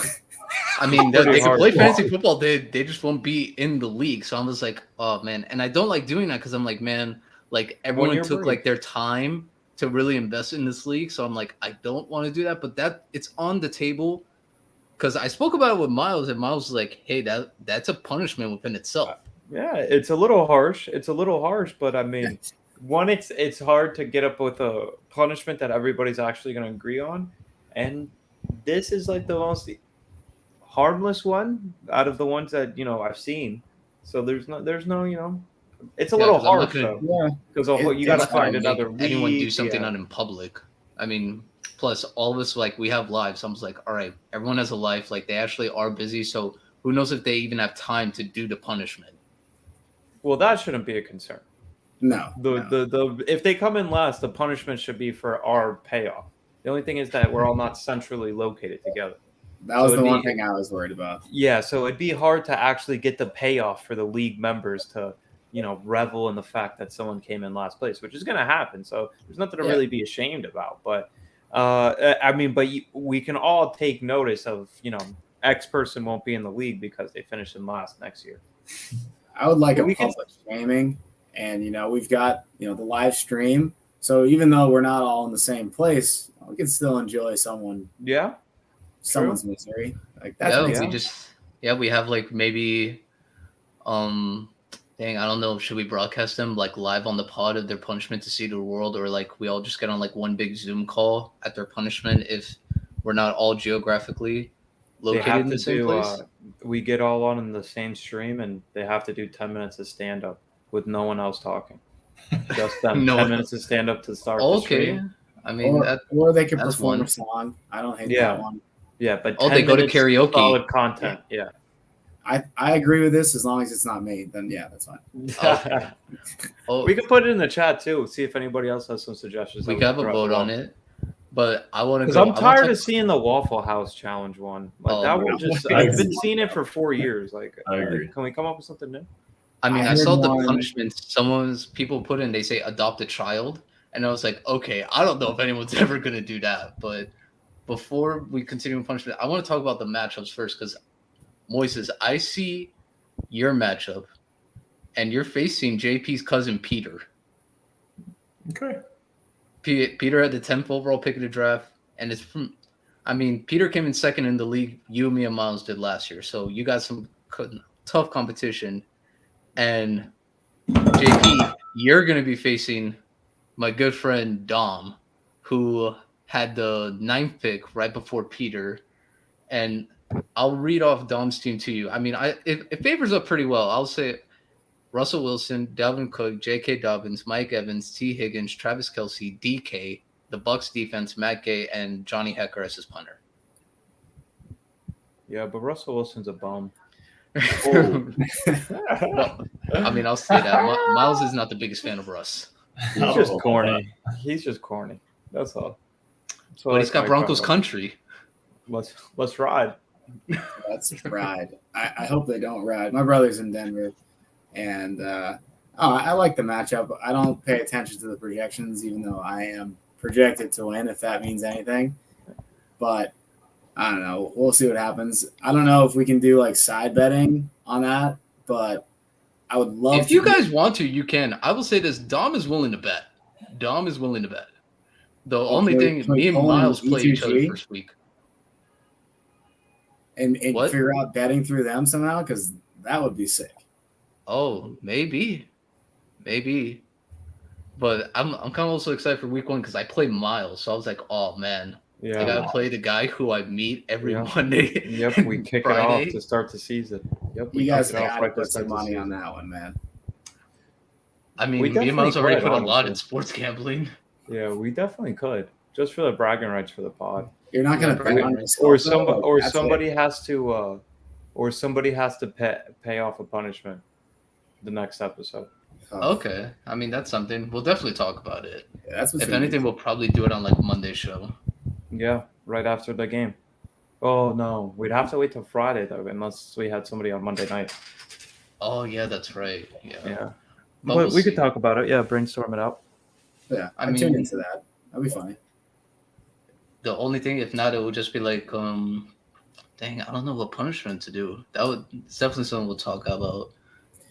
A: I mean,
B: Pretty
A: they can play
B: hardcore.
A: fantasy football. They just won't be in the league. So I was like, oh man. And I don't like doing that because I'm like, man, like everyone
B: year
A: took
B: break.
A: like their time to really invest in this league. So I'm like, I don't want to do that. But that it's on the table because I spoke about it with Myles, and Myles was like, hey, that's a punishment within itself.
B: yeah, it's a little harsh. But I mean, one, it's hard to get up with a punishment that everybody's actually going to agree on, and this is like the most harmless one out of the ones that I've seen. So there's no it's a
A: Yeah,
B: little
A: 'cause I'm not
B: harsh
A: gonna-
B: though,
C: Yeah.
B: because you
C: It's
B: got to
C: not
B: find
C: gonna
B: another
A: Anyone do
B: league,
A: something
B: yeah.
A: out in public? I mean, plus all of us, like, we have lives. So I'm just like, all right, everyone has a life. Like, they actually are busy. So who knows if they even have time to do the punishment?
B: Well, that shouldn't be a concern.
C: No.
B: The if they come in last, the punishment should be for our payoff. The only thing is that we're all not centrally located together.
C: That was
B: so
C: the
B: it'd
C: one
B: be-
C: thing I was worried about.
B: Yeah, so it'd be hard to actually get the payoff for the league members to, revel in the fact that someone came in last place, which is going to happen. So there's nothing to
C: Yeah.
B: really be ashamed about. But we can all take notice of, X person won't be in the league because they finished in last next year.
C: I would like
B: But
C: a
B: we can-
C: public shaming, and we've got the live stream. So even though we're not all in the same place, we can still enjoy someone's misery. Like that's
A: We have like maybe, dang, I don't know. Should we broadcast them like live on the pod of their punishment to see the world, or like we all just get on like one big Zoom call at their punishment if we're not all geographically
B: They
A: located
B: have
A: in
B: to
A: the same
B: do.
A: place?
B: We get all on in the same stream, and they have to do 10 minutes of stand up with no one else talking. Just them.
A: No
B: 10
A: one-
B: minutes of stand up to start the
A: Okay,
B: stream.
A: I mean that.
C: or they can
A: that's
C: perform
A: one.
C: a song. I don't hate
B: Yeah.
C: that one.
B: Yeah, but
A: Oh,
B: 10
A: they go to
B: minutes
A: karaoke.
B: Solid content. Yeah.
C: I agree with this as long as it's not me. Then yeah, that's fine.
A: Okay. Oh,
B: We can put it in the chat too. See if anybody else has some suggestions.
A: we
B: that
A: can have a
B: throw
A: vote
B: out.
A: on it, but I want to
B: Because
A: go.
B: I'm tired of seeing the Waffle House challenge one. Like
A: Oh,
B: that
A: bro.
B: one just
D: I
B: I've been
D: agree.
B: seeing it for 4 years. Like
D: I agree.
B: Can we come up with something new?
A: I mean,
C: I
A: I
C: heard
A: saw the
C: one-
A: punishments people put in. They say adopt a child, and I was like, okay, I don't know if anyone's ever gonna do that. But before we continue with punishment, I want to talk about the matchups first because Moises, I see your matchup, and you're facing JP's cousin Peter.
D: Okay.
A: Peter had the 10th overall pick of the draft, and it's from. I mean, Peter came in second in the league. You, me, and Myles did last year, so you got some tough competition. And JP, you're going to be facing my good friend Dom, who had the 9th pick right before Peter. And I'll read off Dom's team to you. I mean, it favors up pretty well. I'll say Russell Wilson, Dalvin Cook, J.K. Dobbins, Mike Evans, T. Higgins, Travis Kelce, DK, the Bucks defense, Matt Gay, and Johnny Hecker as his punter.
B: Yeah, but Russell Wilson's a bum.
A: Well, I mean, I'll say that. Myles is not the biggest fan of Russ.
B: He's just corny. He's just corny. That's all. So
A: But he's got Broncos country.
B: Let's ride.
C: Let's ride. I hope they don't ride. My brother's in Denver, and I like the matchup. I don't pay attention to the projections, even though I am projected to win, if that means anything. But I don't know. We'll see what happens. I don't know if we can do like side betting on that, but I would love
A: If you guys want to, you can. I will say this. Dom is willing to bet. The only thing, me and Myles play each other
C: E2G?
A: first week.
C: and
A: What?
C: figure out betting through them somehow, because that would be sick.
A: Oh, maybe. But I'm kind of also excited for week 1 because I play Myles. So I was like, oh, man.
B: Yeah.
A: I got to play the guy who I meet every
B: Yeah.
A: Monday.
B: Yep, we kick it
A: Friday.
B: off to start the season. Yep, we
C: You guys
B: kick it off
C: got to
B: right to
C: put
B: start
C: some
B: the
C: money
B: season.
C: on that one, man.
A: I mean,
B: We
A: me and Myles
B: definitely
A: already
B: could,
A: put a lot
B: honestly.
A: in sports gambling.
B: Yeah, we definitely could. Just for the bragging rights for the pod.
C: You're not going to
A: Yeah,
C: bet on yourself.
B: Or
C: though? That's
B: somebody
C: it.
B: has to pay off a punishment the next episode.
C: Oh,
A: Okay. I mean, that's something. We'll definitely talk about it.
C: yeah, that's
A: If
C: between
A: anything, we'll probably do it on like Monday's show.
B: Yeah, right after the game. Oh no, we'd have to wait till Friday though, unless we had somebody on Monday night.
A: Oh, yeah, that's right. Yeah.
B: Yeah,
A: But
B: but
A: we'll
B: we could
A: see.
B: talk about it. Yeah, brainstorm it out.
C: Yeah,
A: I
C: I tune
A: mean-
C: into that. That'd be funny.
A: The only thing, if not, it would just be like, dang, I don't know what punishment to do. It's definitely something we'll talk about.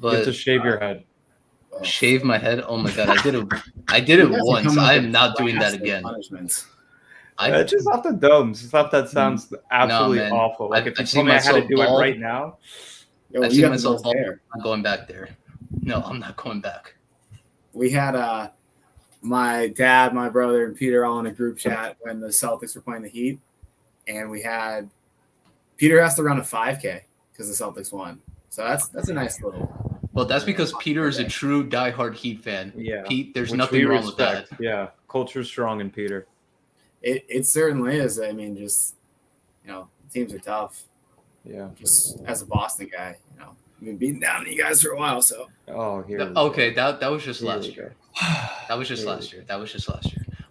B: You have to
A: But
B: shave your head.
C: Oh.
A: shave my head? Oh my god, I did it
C: You guys are
A: once.
C: coming up
A: I
C: with
A: am not doing that
C: drastic
A: again.
C: Punishments.
B: It's just off the dome. Stuff that sounds absolutely
A: man.
B: awful. Like if you
A: I've
B: told
A: seen
B: me I had to
A: myself
B: do
A: bald.
B: it right now.
C: Yo,
A: I've
C: you
A: seen
C: got the
A: myself
C: most
A: bald.
C: hair.
A: I'm going back there. No, I'm not going back.
C: We had my dad, my brother, and Peter all in a group chat when the Celtics were playing the Heat, and we had Peter has to run a 5K because the Celtics won. So that's a nice little.
A: Well, that's because Peter is a true diehard Heat fan.
B: Yeah,
A: Pete, there's
B: which
A: nothing
B: we
A: wrong with
B: respect.
A: that.
B: Yeah, culture's strong in Peter.
C: It certainly is. I mean, just teams are tough.
B: Yeah.
C: Just as a Boston guy, I've been beating down on you guys for a while. So
B: Oh, here. we
A: Okay,
B: go.
A: that was just
B: Here
A: last
B: we
A: year.
B: go.
A: That was just
B: Here we
A: last year.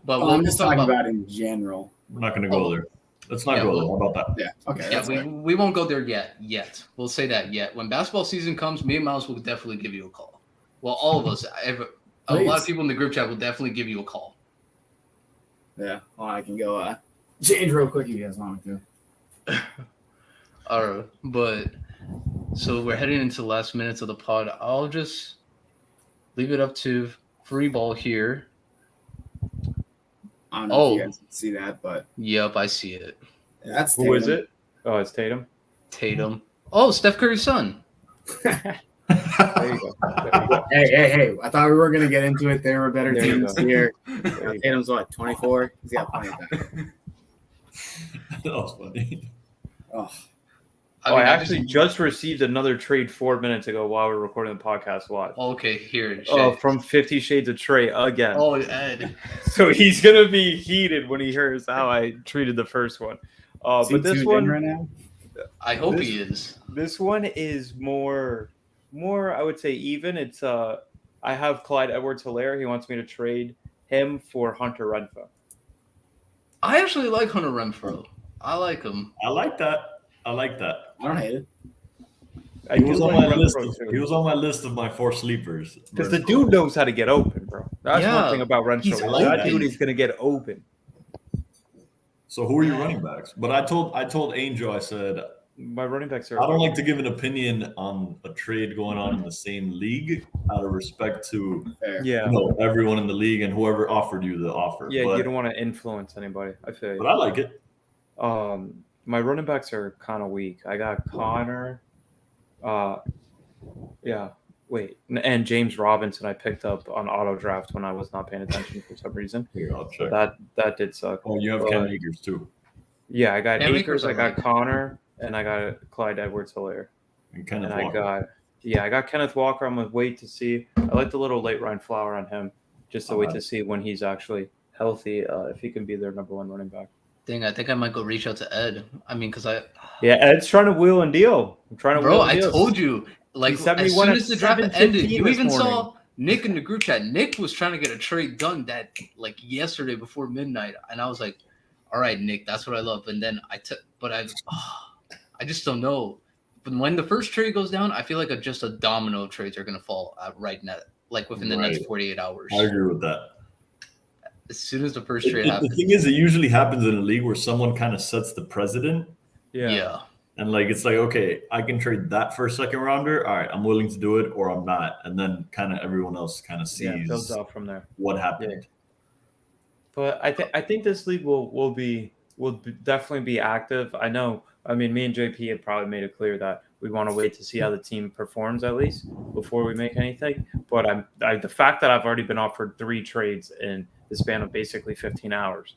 A: But
C: well,
A: we'll
C: I'm just
A: talk
C: talking
A: about.
C: about in general.
D: We're not going to go there. Let's not
A: Yeah,
D: go there.
A: well-
D: How about that?
C: Yeah. Okay.
A: Yeah,
C: that's fair.
A: we won't go there yet. We'll say that yet. When basketball season comes, me and Myles will definitely give you a call. Well, all of us. A lot
C: Please.
A: of people in the group chat will definitely give you a call.
C: Yeah. Well, I can go change real quick. You guys want me to?
A: All right, but so we're heading into the last minutes of the pod. I'll just leave it up to free ball here.
C: I don't know if
A: Oh.
C: you guys can see that, but
A: Yep, I see it.
C: that's
B: Who is
C: Tatum.
B: it? Oh, it's Tatum.
A: Tatum. Oh, Steph Curry's son.
B: There you go. There you go.
C: Hey! I thought we were gonna get into it. There were better
B: There you
C: teams
B: go.
C: here.
B: There you go.
C: Tatum's what, 24? He's got plenty of time.
D: That was funny.
C: Oh,
B: I
A: mean,
B: actually just received another trade 4 minutes ago while we were recording the podcast live.
A: Okay, here.
B: From 50 Shades of Trey again.
A: Oh, Ed.
B: So he's gonna be heated when he hears how I treated the first one.
C: is he
B: But this
C: tuned
B: one,
C: in right now?
A: I hope
B: This-
A: he is.
B: this one is more. I would say even. It's I have Clyde Edwards-Helaire. He wants me to trade him for Hunter Renfrow.
A: I actually like Hunter Renfrow. I like him.
D: I like that. I
C: I don't hate it.
B: I
D: He
B: do
D: was on
B: like
D: my list.
B: Renfrow, too.
D: He was on my list of my 4 sleepers.
B: Because the dude knows how to get open, bro. That's
A: Yeah,
B: one thing about Renfrow.
A: he's
B: That
A: open.
B: dude is gonna get open.
D: So who are your running backs? But I told Angel, I said
B: My running backs are.
D: I don't like to give an opinion on a trade going on in the same league out of respect to
C: Fair.
B: Yeah,
D: everyone in the league and whoever offered you the offer.
B: yeah.
D: but,
B: You don't want to influence anybody. I feel
D: but
B: you.
D: I like it.
B: My running backs are kind of weak. I got Connor. Yeah. Wait, and James Robinson I picked up on auto draft when I was not paying attention for some reason.
D: Here, I'll check.
B: That did suck.
D: Oh, you have Cam Akers too.
B: Yeah, I got
A: Cam
B: Akers.
A: Akers I
B: I got
A: like.
B: Connor. and I got Clyde Edwards-Helaire.
D: And Kenneth
B: And
D: Walker.
B: I got Kenneth Walker. I'm gonna wait to see. I like the little late Ryan Flower on him, just to wait to see when he's actually healthy, if he can be their number one running back.
A: Dang, I think I might go reach out to Ed. I mean, because
B: Yeah, Ed's trying to wheel and deal. I'm trying to
A: bro,
B: wheel and
A: I
B: deal.
A: told you, like
B: He sent me
A: as
B: one
A: soon
B: at
A: as the draft ended,
B: 7:15
A: you
B: this
A: even
B: morning.
A: saw Nick in the group chat. Nick was trying to get a trade done that like yesterday before midnight, and I was like, "All right, Nick, that's what I love." And then I just don't know. But when the first trade goes down, I feel like just a domino of trades are gonna fall right now, like within the next
D: Right.
A: 48 hours.
D: I agree with that.
A: As soon as the first trade
D: The
A: happens,
D: thing is, it usually happens in a league where someone kind of sets the precedent.
A: yeah.
D: And like it's like, okay, I can trade that for a second rounder. All right, I'm willing to do it, or I'm not. And then kind of everyone else kind of
B: Yeah, builds
D: sees
B: out from there.
D: what happened.
B: But I think this league will definitely be active. I know. I mean, me and JP had probably made it clear that we want to wait to see how the team performs at least before we make anything. But the fact that I've already been offered 3 trades in the span of basically 15 hours,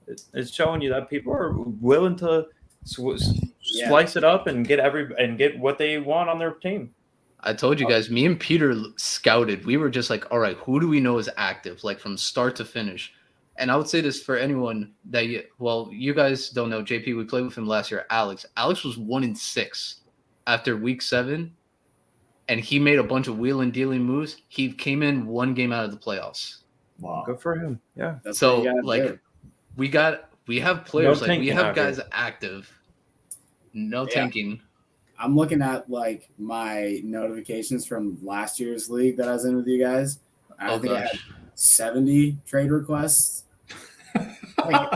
B: it's showing you that people are willing to slice it up and get what they want on their team.
A: I told you guys, me and Peter scouted. We were just like, all right, who do we know is active, like from start to finish? And I would say this for anyone that you guys don't know, JP, we played with him last year, Alex. Alex was 1-6 after week 7, and he made a bunch of wheel and dealing moves. He came in 1 game out of the playoffs.
D: Wow.
B: Good for him. Yeah.
C: That's
A: So
C: what you gotta
A: like
C: do.
A: we have players, like we
B: tanking
A: have
B: out here.
A: guys active. No
C: Yeah.
A: tanking.
C: I'm looking at like my notifications from last year's league that I was in with you guys. I
A: Oh
C: think I had
A: gosh.
C: 70 trade requests. Like,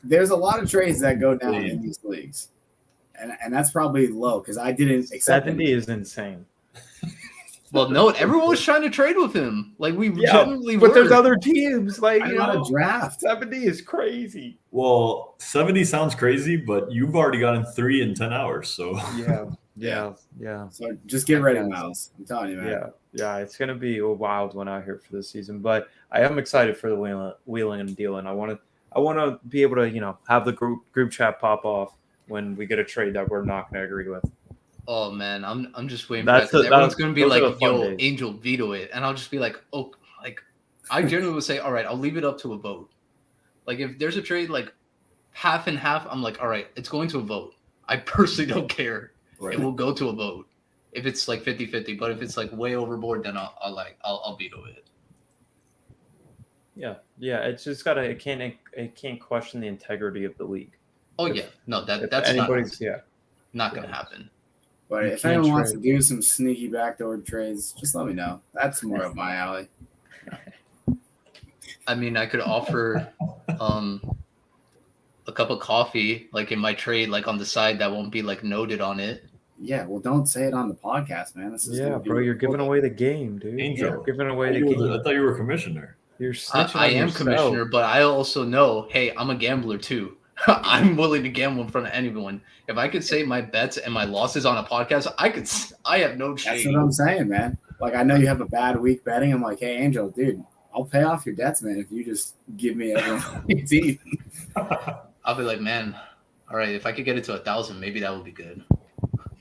C: there's a lot of trades that go down in these leagues, and that's probably low because I didn't accept
B: 70 is insane.
A: Well, no, everyone was trying to trade with him. Like we genuinely
B: but
A: were.
B: there's other teams like
C: I
B: you
C: got
B: know.
C: a draft.
B: 70 is crazy.
D: Well, 70 sounds crazy, but you've already gotten 3 in 10 hours. So
B: Yeah.
C: So just get ready, Myles. I'm telling you, man.
B: Yeah. It's gonna be a wild one out here for this season, but I am excited for the wheeling and dealing. I want to be able to have the group chat pop off when we get a trade that we're not going to agree with.
A: Oh man, I'm just waiting
B: That's
A: for that. 'Cause everyone's
B: the-
A: gonna be
B: those are the
A: like,
B: fun
A: "Yo,
B: days.
A: Angel, veto it," and I'll just be like, "Oh, like." I generally would say, "All right, I'll leave it up to a vote." Like if there's a trade like half and half, I'm like, "All right, it's going to a vote." I personally don't care.
D: right.
A: It will go to a vote if it's like 50-50. But if it's like way overboard, then I'll veto it.
B: Yeah. It's just it can't question the integrity of the league.
A: Oh
B: If-
A: yeah, no,
B: If
A: that's
B: anybody's
A: not gonna happen.
C: But
B: You
C: if
B: can't
C: anyone wants to
B: trade.
C: do some sneaky backdoor trades, just let me know. That's more up my alley.
A: I mean, I could offer a cup of coffee like in my trade, like on the side that won't be like noted on it.
C: Yeah, well, don't say it on the podcast, man. This is gonna be
B: bro, you're giving
C: recorded.
B: away the game, dude.
D: Angel.
B: You're giving away
D: I
B: the
D: thought
B: game.
D: you were a commissioner.
B: You're snitching
A: I
B: on
A: am
B: yourself.
A: commissioner, but I also know, hey, I'm a gambler too. I'm willing to gamble in front of anyone. If I could say my bets and my losses on a podcast, I have no
C: That's
A: shame.
C: what I'm saying, man. Like, I know you have a bad week betting. I'm like, hey, Angel, dude, I'll pay off your debts, man, if you just give me everyone on your team.
A: I'll be like, man, all right, if I could get it to 1,000, maybe that would be good.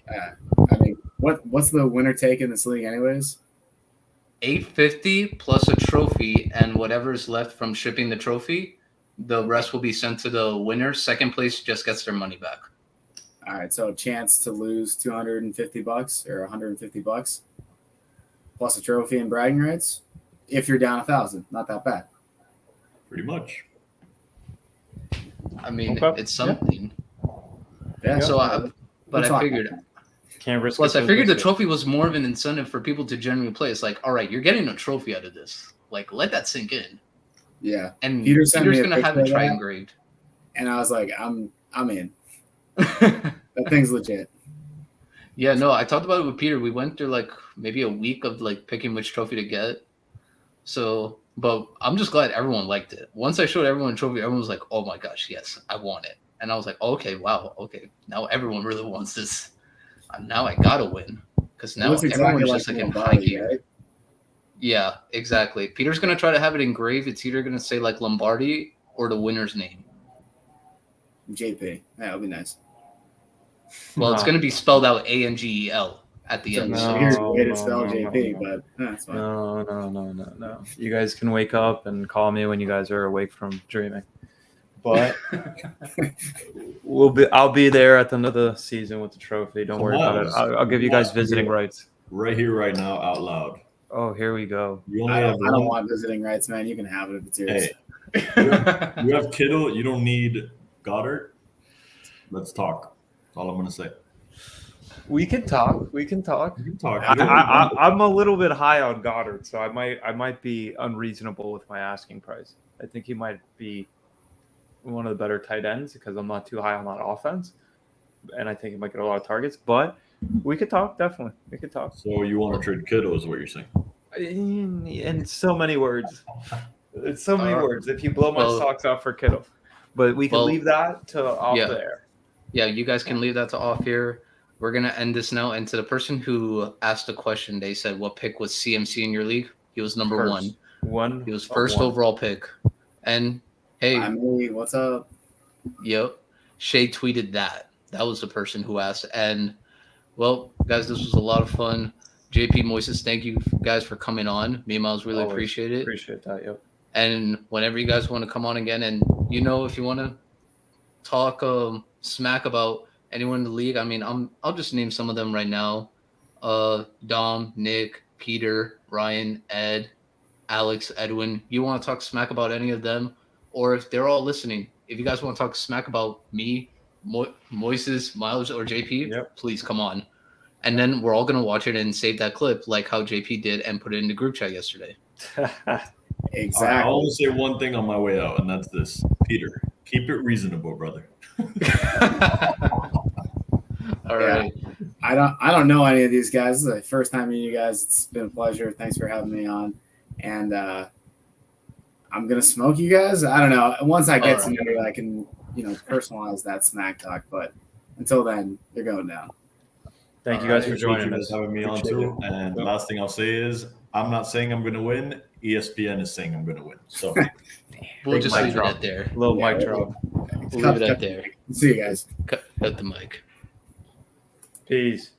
C: I mean, what's the winner take in this league, anyways?
A: 850 plus a trophy, and whatever is left from shipping the trophy, the rest will be sent to the winner. Second place just gets their money back.
C: All right, so a chance to lose $250 or $150 plus a trophy and bragging rights if you're down 1,000. Not that bad.
D: Pretty much.
A: I mean,
B: Okay.
A: it's something.
C: Yeah.
A: So,
C: We'll
A: but I
C: talk
A: figured.
C: about
B: Can't risk
A: Plus,
B: it
A: I
B: till
A: figured the
B: risk it.
A: trophy was more of an incentive for people to genuinely play. It's like, all right, you're getting a trophy out of this. Like, let that sink in.
C: Yeah,
A: And
C: Peter sent
A: Peter's
C: me a
A: gonna have
C: picture
A: it
C: of
A: try
C: that.
A: engraved.
C: and I was like, I'm in. That thing's legit.
A: Yeah, no, I talked about it with Peter. We went through like maybe a week of like picking which trophy to get. So, but I'm just glad everyone liked it. Once I showed everyone a trophy, everyone was like, "Oh my gosh, yes, I want it." And I was like, "Okay, wow, okay, now everyone really wants this. Now I gotta win because
C: It
A: now
C: looks exactly
A: everyone's
C: like
A: just like in
C: Lombardi,
A: high gear."
C: right?
A: Yeah, exactly. Peter's gonna try to have it engraved. It's either gonna say like Lombardi or the winner's name.
C: JP. Yeah, that'll be nice.
A: Well, it's going to be spelled out Angel at the end.
C: It's
A: So
C: a weird way to spell JP, but that's fine.
B: No. You guys can wake up and call me when you guys are awake from dreaming. But I'll be there at the end of the season with the trophy. Don't worry about it. I'll give you guys visiting rights.
D: Right here, right now, out loud.
B: Oh, here we go.
D: You only
C: I
D: have
C: don't
D: one.
C: want visiting rights, man. You can have it if it's yours.
D: Hey, you have Kittle. You don't need Goddard. Let's talk. That's all I'm gonna say.
B: We can talk. We can talk.
D: You can talk. You don't need
B: I'm a little bit high on Goddard, so I might be unreasonable with my asking price. I think he might be one of the better tight ends because I'm not too high on that offense, and I think he might get a lot of targets. But we could talk, definitely. We could talk.
D: So you want to trade Kittle, is what you're saying?
B: In so many words. It's so many words. If you blow my socks off for Kittle, but we can leave that to off the air.
A: Yeah, you guys can leave that to off here. We're gonna end this now. And to the person who asked the question, they said, "What pick was CMC in your league?" He was number one. He was first overall pick. And hey,
C: what's up?
A: Yep, Shay tweeted that. That was the person who asked. And well, guys, this was a lot of fun. JP Moises, thank you guys for coming on. Me and Myles really appreciate it.
B: Appreciate that. Yep.
A: And whenever you guys want to come on again, and if you want to talk smack about anyone in the league, I mean, I'll just name some of them right now. Dom, Nick, Peter, Ryan, Ed, Alex, Edwin. You want to talk smack about any of them, or if they're all listening, if you guys want to talk smack about me, Moises, Myles, or JP, please come on. And then we're all going to watch it and save that clip like how JP did and put it in the group chat yesterday.
C: Exactly.
D: I'll only say one thing on my way out, and that's this. Peter, keep it reasonable, brother.
A: All right.
C: I don't know any of these guys. This is the first time meeting you guys. It's been a pleasure. Thanks for having me on. And I'm gonna smoke you guys. I don't know. Once I get to know you, I can personalize that smack talk. But until then, you're going down.
B: Thank you guys for joining us.
D: Having me on too. And the last thing I'll say is, I'm not saying I'm gonna win. ESPN is saying I'm gonna win. So
A: we'll just leave it at there.
B: Little mic drop.
A: We'll leave it at there.
C: See you guys.
A: Cut the mic.
B: Peace.